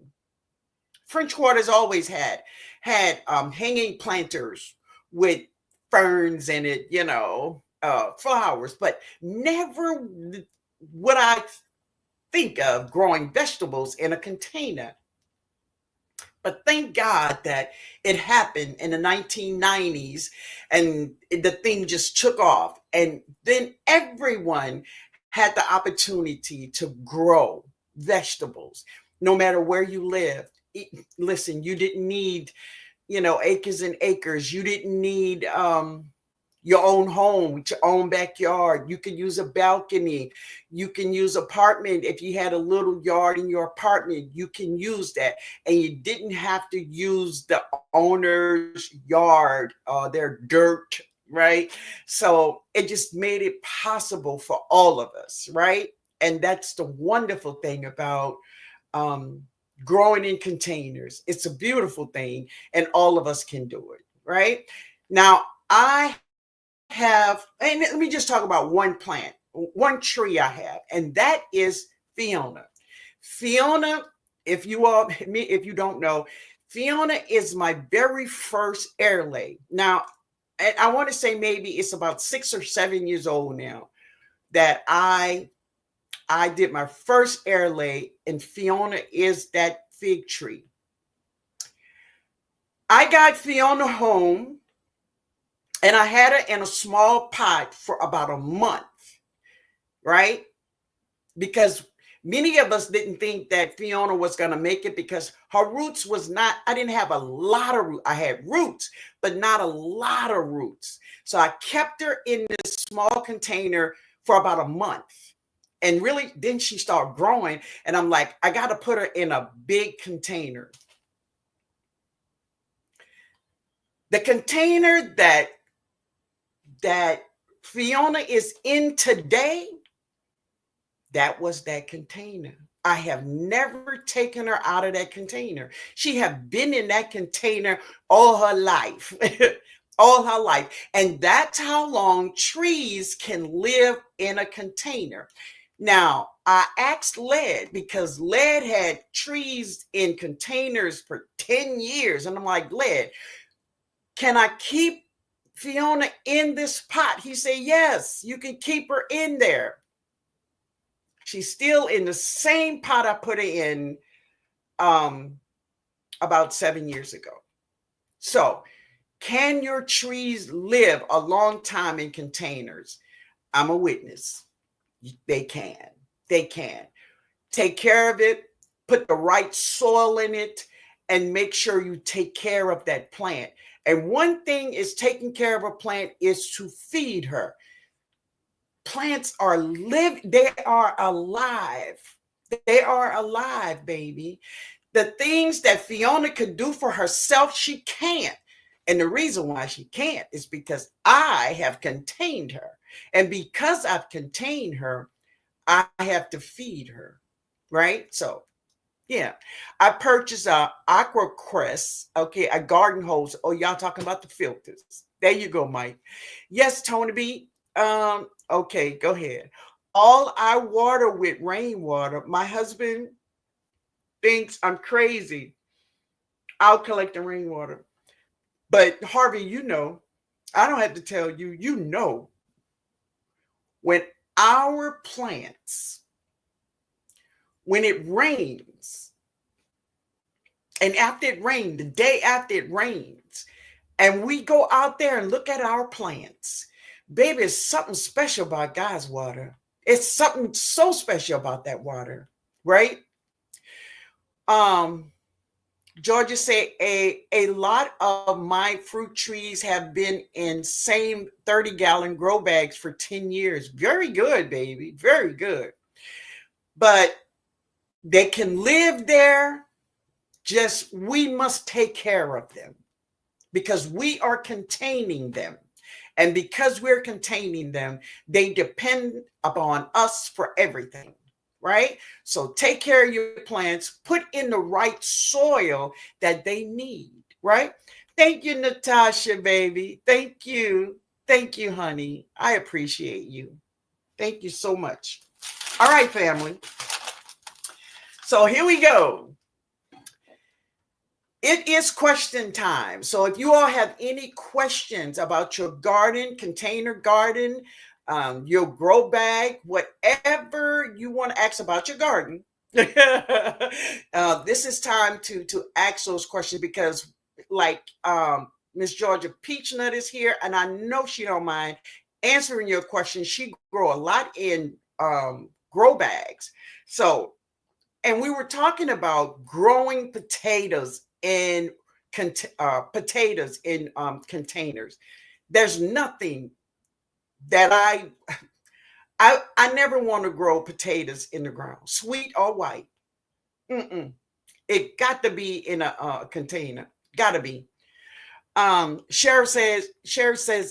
French Quarters always had hanging planters with ferns in it, flowers, but never would I think of growing vegetables in a container. But thank God that it happened in the 1990s and the thing just took off. And then everyone had the opportunity to grow vegetables, no matter where you lived. Listen, you didn't need, acres and acres. You didn't need your own home with your own backyard. You could use a balcony. You can use apartment. If you had a little yard in your apartment, you can use that. And you didn't have to use the owner's yard, their dirt, right? So it just made it possible for all of us, right? And that's the wonderful thing about growing in containers. It's a beautiful thing, and all of us can do it, right? Now, I have, and let me just talk about one plant, one tree I have, and that is Fiona. Fiona, if you don't know, Fiona is my very first air lay. Now, and I want to say maybe it's about 6 or 7 years old now that I did my first air lay, and Fiona is that fig tree. I got Fiona home, and I had her in a small pot for about a month, right? Because many of us didn't think that Fiona was going to make it because her roots was not, I didn't have a lot of roots. I had roots, but not a lot of roots. So I kept her in this small container for about a month. And really, then she started growing. And I'm like, I got to put her in a big container. The container that Fiona is in today, that was that container. I have never taken her out of that container. She have been in that container all her life. All her life. And that's how long trees can live in a container. Now, I asked Led because Led had trees in containers for 10 years. And I'm like, Led, can I keep Fiona in this pot? He said, yes, you can keep her in there. She's still in the same pot I put her in about 7 years ago. So, can your trees live a long time in containers? I'm a witness. They can. They can. Take care of it, put the right soil in it, and make sure you take care of that plant. And one thing is taking care of a plant is to feed her. Plants are they are alive. They are alive, baby. The things that Fiona could do for herself, she can't. And the reason why she can't is because I have contained her. And because I've contained her, I have to feed her, right? So, yeah. I purchased a Aqua Crest, okay, a garden hose. Oh, y'all talking about the filters. There you go, Mike. Yes, Tony B. Okay, go ahead. All I water with rainwater. My husband thinks I'm crazy. I'll collect the rainwater. But Harvey, you know, I don't have to tell you, you know, when our plants, when it rains, and after it rained, the day after it rains, and we go out there and look at our plants, baby, it's something special about God's water. It's something so special about that water, right? Georgia said a lot of my fruit trees have been in same 30-gallon grow bags for 10 years. Very good, baby. Very good. But they can live there. Just we must take care of them because we are containing them. And because we're containing them, they depend upon us for everything. Right? So take care of your plants, put in the right soil that they need, right? Thank you, Natasha, baby. Thank you. Thank you, honey. I appreciate you. Thank you so much. All right, family. So here we go. It is question time. So if you all have any questions about your garden, container garden, your grow bag, whatever you want to ask about your garden, this is time to ask those questions because, like, Miss Georgia Peachnut is here, and I know she don't mind answering your questions. She grow a lot in grow bags. So, and we were talking about growing potatoes in containers. There's nothing that I never want to grow potatoes in the ground, sweet or white. It got to be in a container. Got to be. Sheriff says,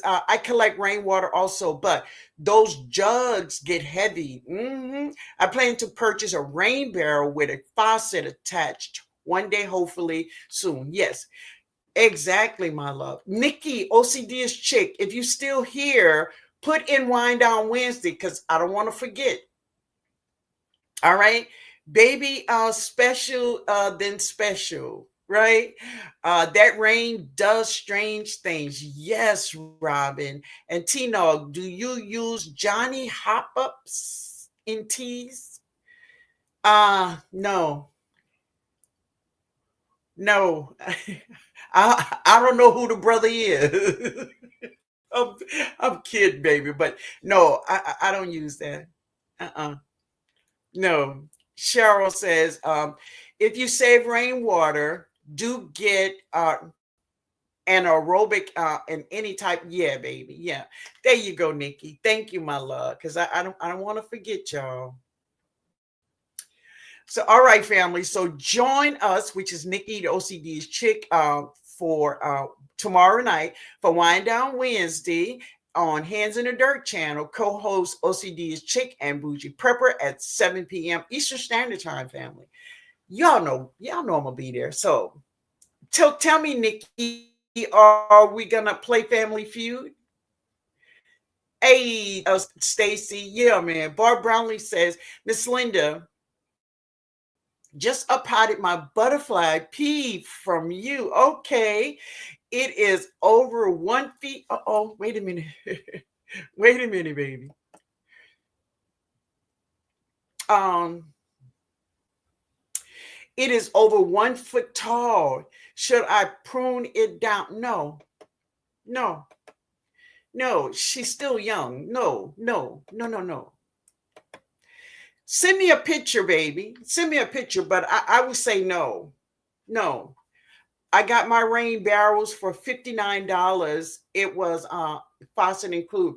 I collect rainwater also, but those jugs get heavy. I plan to purchase a rain barrel with a faucet attached one day, hopefully soon. Yes, exactly, my love. Nikki, OCD's chick, if you still here, put in Wine Down Wednesday because I don't want to forget. All right. Baby, special, then special, right? That rain does strange things. Yes, Robin. And TNOG, do you use Johnny Hop Ups in teas? No, no. I don't know who the brother is. I'm, I'm kidding, baby, but no, I don't use that. Uh-uh. No. Cheryl says, if you save rainwater, do get an aerobic and any type. Yeah, baby. Yeah. There you go, Nikki. Thank you, my love. Because I don't want to forget y'all. So, all right, family. So join us, which is Nikki, the OCD's chick, for tomorrow night for Wind Down Wednesday on Hands in the Dirt channel. Co-host OCD's chick and Bougie Prepper at 7 p.m. Eastern Standard Time, family. Y'all know I'm gonna be there. So tell me, Nikki, are we gonna play Family Feud? Hey, Stacy, yeah, man. Barb Brownlee says, Miss Linda, just uppotted my butterfly pea from you. Okay. It is over 1 feet. Oh, wait a minute. Wait a minute, baby. Um, it is over 1 foot tall. Should I prune it down? No, no, no. She's still young. No, no, no, no, no. Send me a picture, baby. Send me a picture, but I would say no. No. I got my rain barrels for $59. It was faucet include.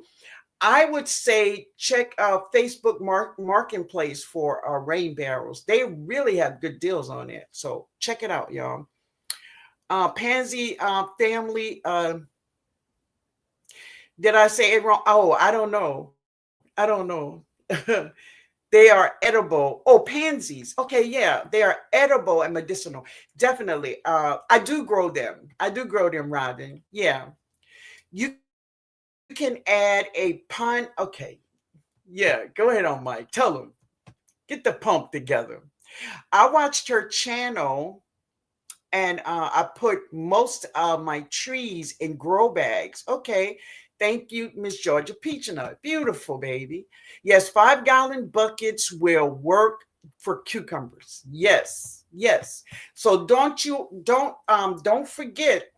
I would say check Facebook Marketplace for rain barrels. They really have good deals on it. So check it out, y'all. Pansy family. Did I say it wrong? Oh, I don't know. I don't know. They are edible. Oh, pansies. Okay, yeah, they are edible and medicinal. Definitely. I do grow them. I do grow them, Robin. Yeah. You can add a pun. Okay. Yeah, go ahead on, Mike. Tell them. Get the pump together. I watched her channel and I put most of my trees in grow bags. Okay. Thank you, Miss Georgia Peachnut. Beautiful, baby. Yes, 5-gallon buckets will work for cucumbers. Yes, yes. So don't forget,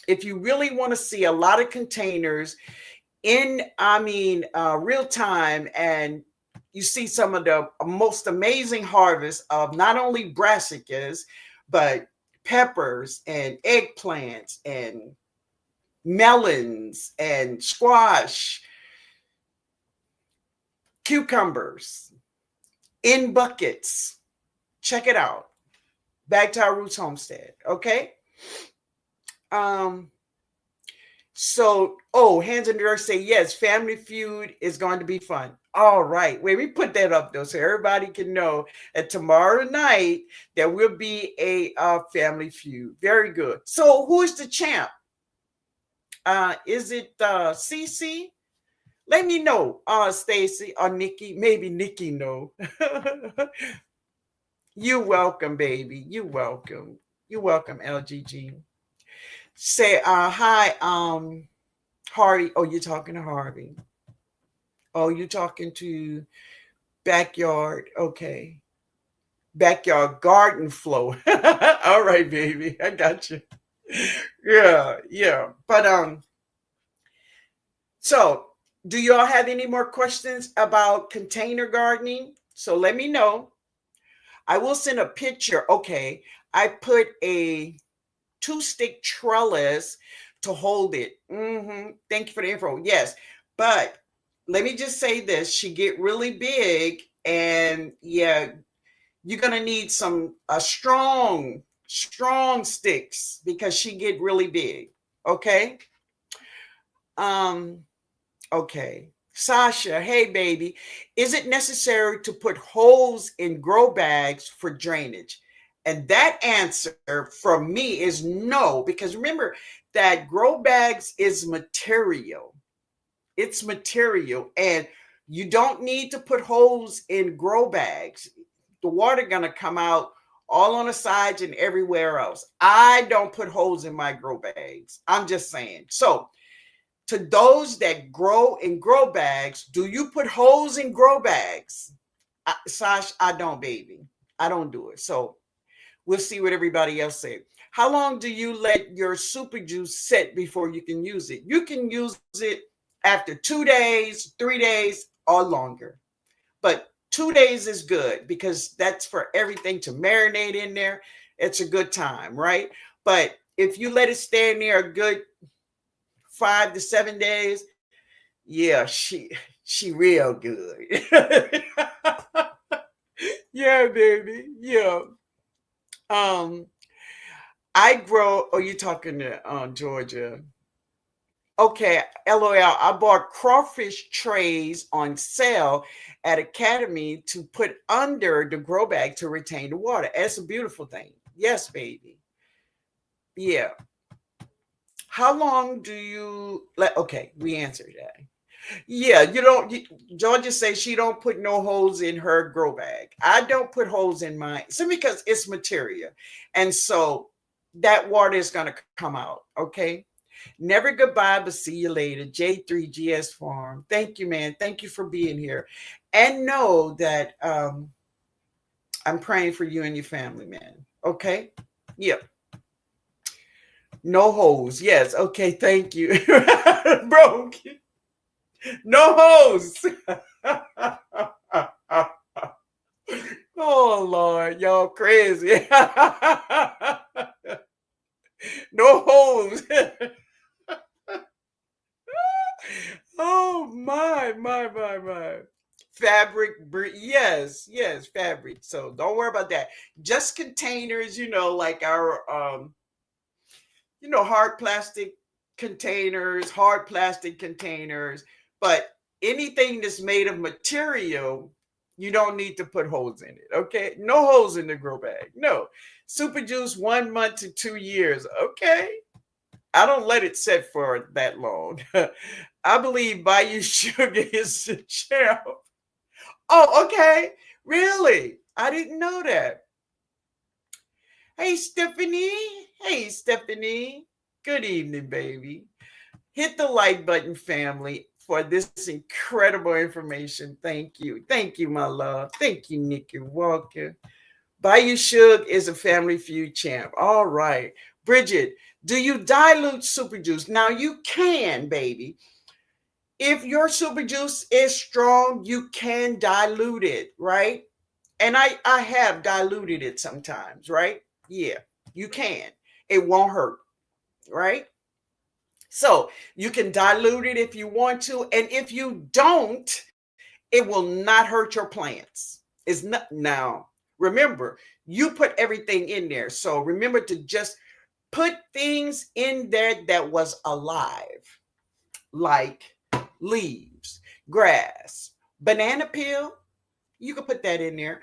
if you really want to see a lot of containers in real time, and you see some of the most amazing harvests of not only brassicas but peppers and eggplants and melons and squash, cucumbers in buckets. Check it out. Back to our roots homestead. Okay. Hands in the earth say yes, Family Feud is going to be fun. All right. Wait, we put that up though so everybody can know that tomorrow night there will be a Family Feud. Very good. So who is the champ? Is it CC? Let me know, Stacy or Nikki. Maybe Nikki know. You're welcome, baby. You're welcome. You're welcome, LGG. Say hi, Harvey. Oh, you're talking to Harvey. Oh, you're talking to backyard. Okay. Backyard garden flow. All right, baby. I got you. Yeah, yeah. But so do y'all have any more questions about container gardening? So let me know. I will send a picture. Okay. I put a 2-stick trellis to hold it. Thank you for the info. Yes. But let me just say this. She get really big, and yeah, you're gonna need some strong sticks because she get really big. Okay. Um, okay. Sasha, hey baby, is it necessary to put holes in grow bags for drainage? And that answer from me is no, because remember that grow bags is material. It's material, and you don't need to put holes in grow bags. The water gonna come out all on the sides and everywhere else. I don't put holes in my grow bags. I'm just saying. So to those that grow in grow bags, do you put holes in grow bags? Sash, I don't, baby. I don't do it. So we'll see what everybody else says. How long do you let your super juice sit before you can use it? You can use it after 2 days, 3 days, or longer. But 2 days is good because that's for everything to marinate in there. It's a good time, right? But if you let it stay in there a good 5 to 7 days, yeah, she real good. Yeah, baby. Yeah. Um, I grow. Oh, you talking to Georgia? Okay, LOL. I bought crawfish trays on sale at Academy to put under the grow bag to retain the water. It's a beautiful thing. Yes, baby. Yeah. How long do you let? Okay, we answered that. Yeah, you don't. Georgia says she don't put no holes in her grow bag. I don't put holes in mine, simply because it's material, and so that water is gonna come out. Okay. Never goodbye, but see you later. J3GS Farm. Thank you, man. Thank you for being here, and know that I'm praying for you and your family, man. Okay. Yep. No holes. Yes. Okay. Thank you, bro. No holes. Oh Lord, y'all crazy. No holes. Oh my. Fabric, yes, yes, fabric. So don't worry about that. Just containers, like our hard plastic containers, but anything that's made of material, you don't need to put holes in it. Okay. No holes in the grow bag. No. Super juice 1 month to 2 years. Okay. I don't let it set for that long. I believe Bayou Sugar is the champ. Oh, okay. Really? I didn't know that. Hey, Stephanie. Hey, Stephanie. Good evening, baby. Hit the like button, family, for this incredible information. Thank you. Thank you, my love. Thank you, Nikki Walker. Bayou Sugar is a Family Feud champ. All right. Bridget, do you dilute super juice? Now you can, baby. If your super juice is strong, you can dilute it, right? And I have diluted it sometimes, right? Yeah, you can. It won't hurt, right? So you can dilute it if you want to. And if you don't, it will not hurt your plants. It's not now. Remember, you put everything in there. So remember to just put things in there that was alive, like leaves, grass, banana peel. You can put that in there.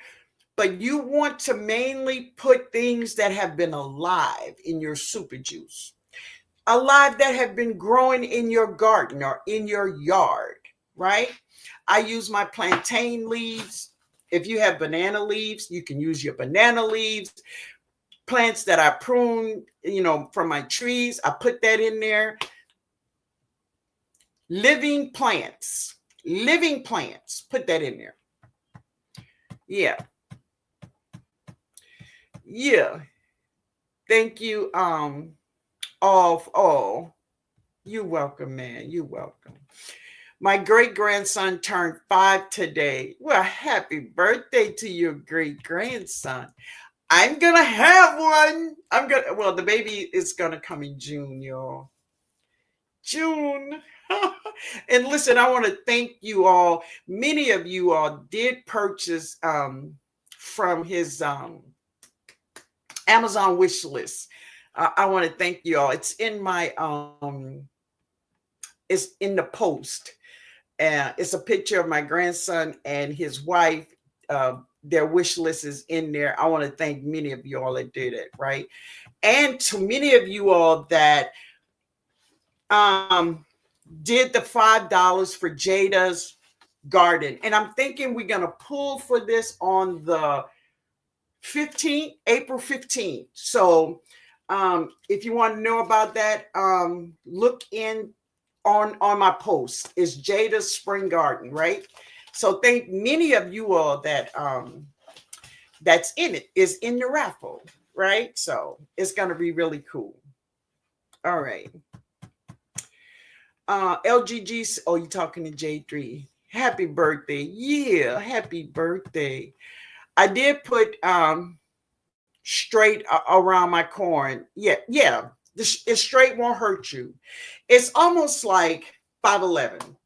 But you want to mainly put things that have been alive in your super juice, alive that have been growing in your garden or in your yard, right? I use my plantain leaves. If you have banana leaves, you can use your banana leaves. Plants that I prune, from my trees, I put that in there. Living plants, put that in there. Yeah. Yeah. Thank you. All. You're welcome, man. You're welcome. My great grandson turned 5 today. Well, happy birthday to your great grandson. I'm gonna have one. The baby is gonna come in June, y'all. June. And listen, I want to thank you all. Many of you all did purchase from his Amazon wish list. I want to thank you all. It's in the post. It's a picture of my grandson and his wife. Their wish list is in there. I want to thank many of you all that did it, right? And to many of you all that um, did the $5 for Jada's garden. And I'm thinking we're going to pull for this on the 15th, April 15th. So if you want to know about that, look in on my post. It's Jada's Spring Garden, right? So thank many of you all that that's in it is in the raffle, right? So it's gonna be really cool. All right. LGG. Oh, you talking to J3? Happy birthday! Yeah, happy birthday. I did put straight around my corn. Yeah. It straight won't hurt you. It's almost like 511.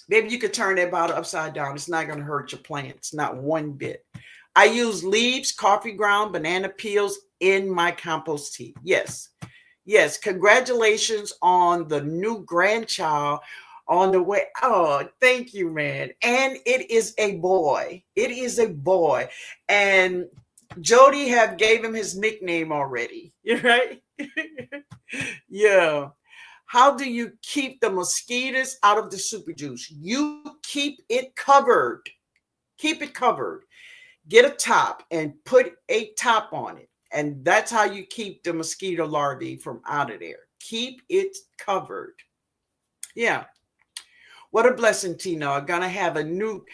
Maybe you could turn that bottle upside down. It's not going to hurt your plants, not one bit. I use leaves, coffee ground, banana peels in my compost tea. Yes. Yes. Congratulations on the new grandchild on the way. Oh, thank you, man. And it is a boy. It is a boy. And Jody have gave him his nickname already. You right? Yeah. How do you keep the mosquitoes out of the super juice? You keep it covered. Keep it covered. Get a top and put a top on it. And that's how you keep the mosquito larvae from out of there. Keep it covered. Yeah. What a blessing, TNOG. Gonna have a new.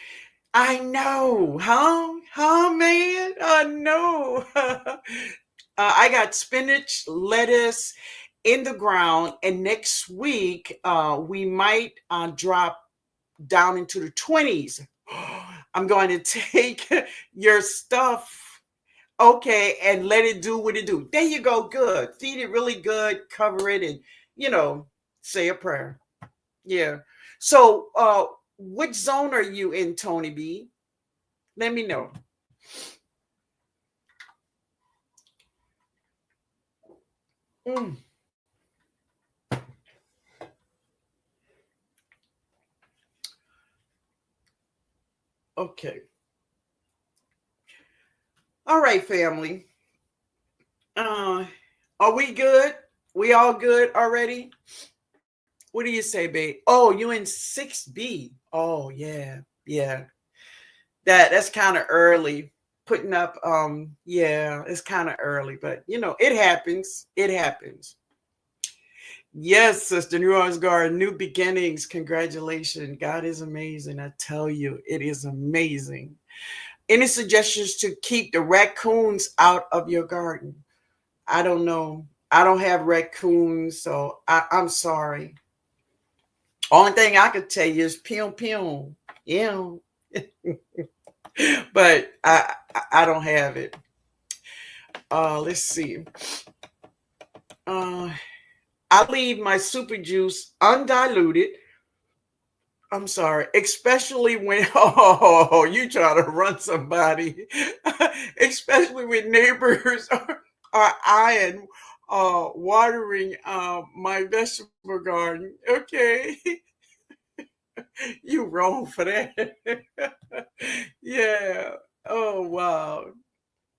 I know, huh, man. I know. I got spinach, lettuce in the ground, and next week we might drop down into the 20s. I'm going to take your stuff, okay, and let it do what it do. There you go. Good. Feed it really good. Cover it, and say a prayer. Yeah. So, which zone are you in, Tony B? Let me know. Mm. Okay. All right, family. Uh, are we good? We all good already? What do you say, babe? Oh, you in 6B. Oh, yeah. Yeah. That's kind of early. Putting up yeah, it's kind of early, but it happens. It happens. Yes, sister, New Orleans Garden, new beginnings. Congratulations. God is amazing. I tell you, it is amazing. Any suggestions to keep the raccoons out of your garden? I don't know. I don't have raccoons, so I'm sorry. Only thing I could tell you is pew pew. Yeah. But I don't have it. Let's see. Uh I leave my super juice undiluted. I'm sorry, especially when you try to run somebody, especially when neighbors are eyeing watering my vegetable garden. Okay, you wrong for that. Yeah. Oh wow.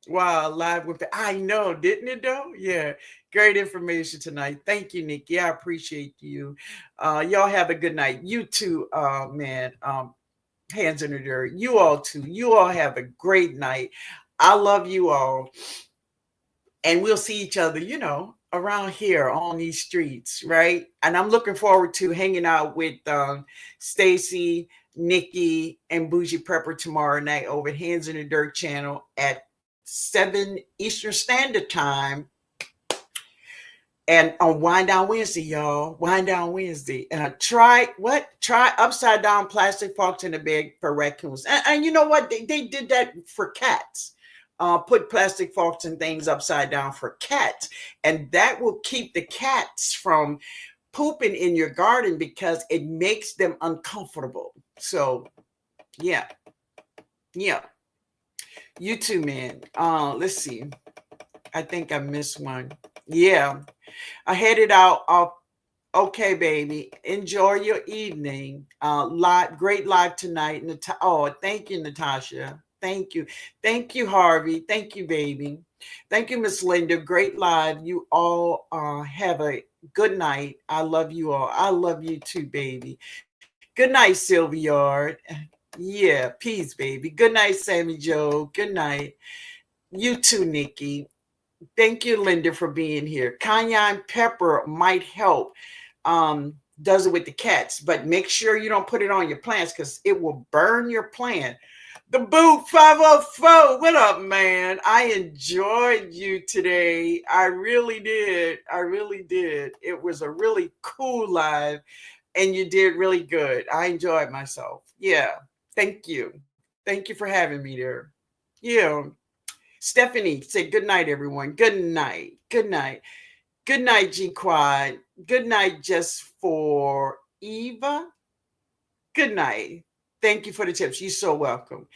Wow, live with the I know, didn't it though? Yeah. Great information tonight. Thank you, Nikki. I appreciate you. Y'all have a good night. You too, man. Hands in the dirt. You all too. You all have a great night. I love you all. And we'll see each other, around here on these streets, right? And I'm looking forward to hanging out with Stacy, Nikki, and Bougie Prepper tomorrow night over at Hands in the Dirt channel at 7 Eastern Standard Time. And on Wind Down Wednesday, y'all. Wind Down Wednesday. Try upside down plastic forks in the bag for raccoons. And you know what? They did that for cats. Put plastic forks and things upside down for cats. And that will keep the cats from pooping in your garden because it makes them uncomfortable. So, yeah. Yeah. You too, man. Let's see. I think I missed one. Yeah. I headed out. Okay, baby. Enjoy your evening. Great live tonight. Oh, thank you, Natasha. Thank you. Thank you, Harvey. Thank you, baby. Thank you, Miss Linda. Great live. You all have a good night. I love you all. I love you too, baby. Good night, Sylvia. Yeah, peace, baby. Good night, Sammy Joe. Good night. You too, Nikki. Thank you, Linda, for being here. Cayenne pepper might help. Does it with the cats, but make sure you don't put it on your plants because it will burn your plant. The Boot 504. What up, man? I enjoyed you today. I really did. I really did. It was a really cool live, and you did really good. I enjoyed myself. Yeah. Thank you. Thank you for having me there. Yeah. Stephanie said, good night, everyone. Good night. Good night. Good night, G Quad. Good night, just for Eva. Good night. Thank you for the tips. You're so welcome.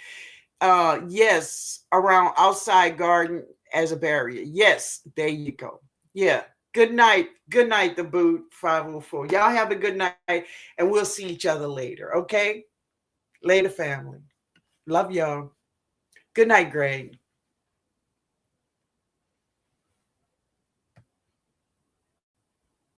Yes, around outside garden as a barrier. Yes, there you go. Yeah. Good night. Good night, the Boot 504. Y'all have a good night, and we'll see each other later. Okay? Later, family. Love y'all. Good night, Greg.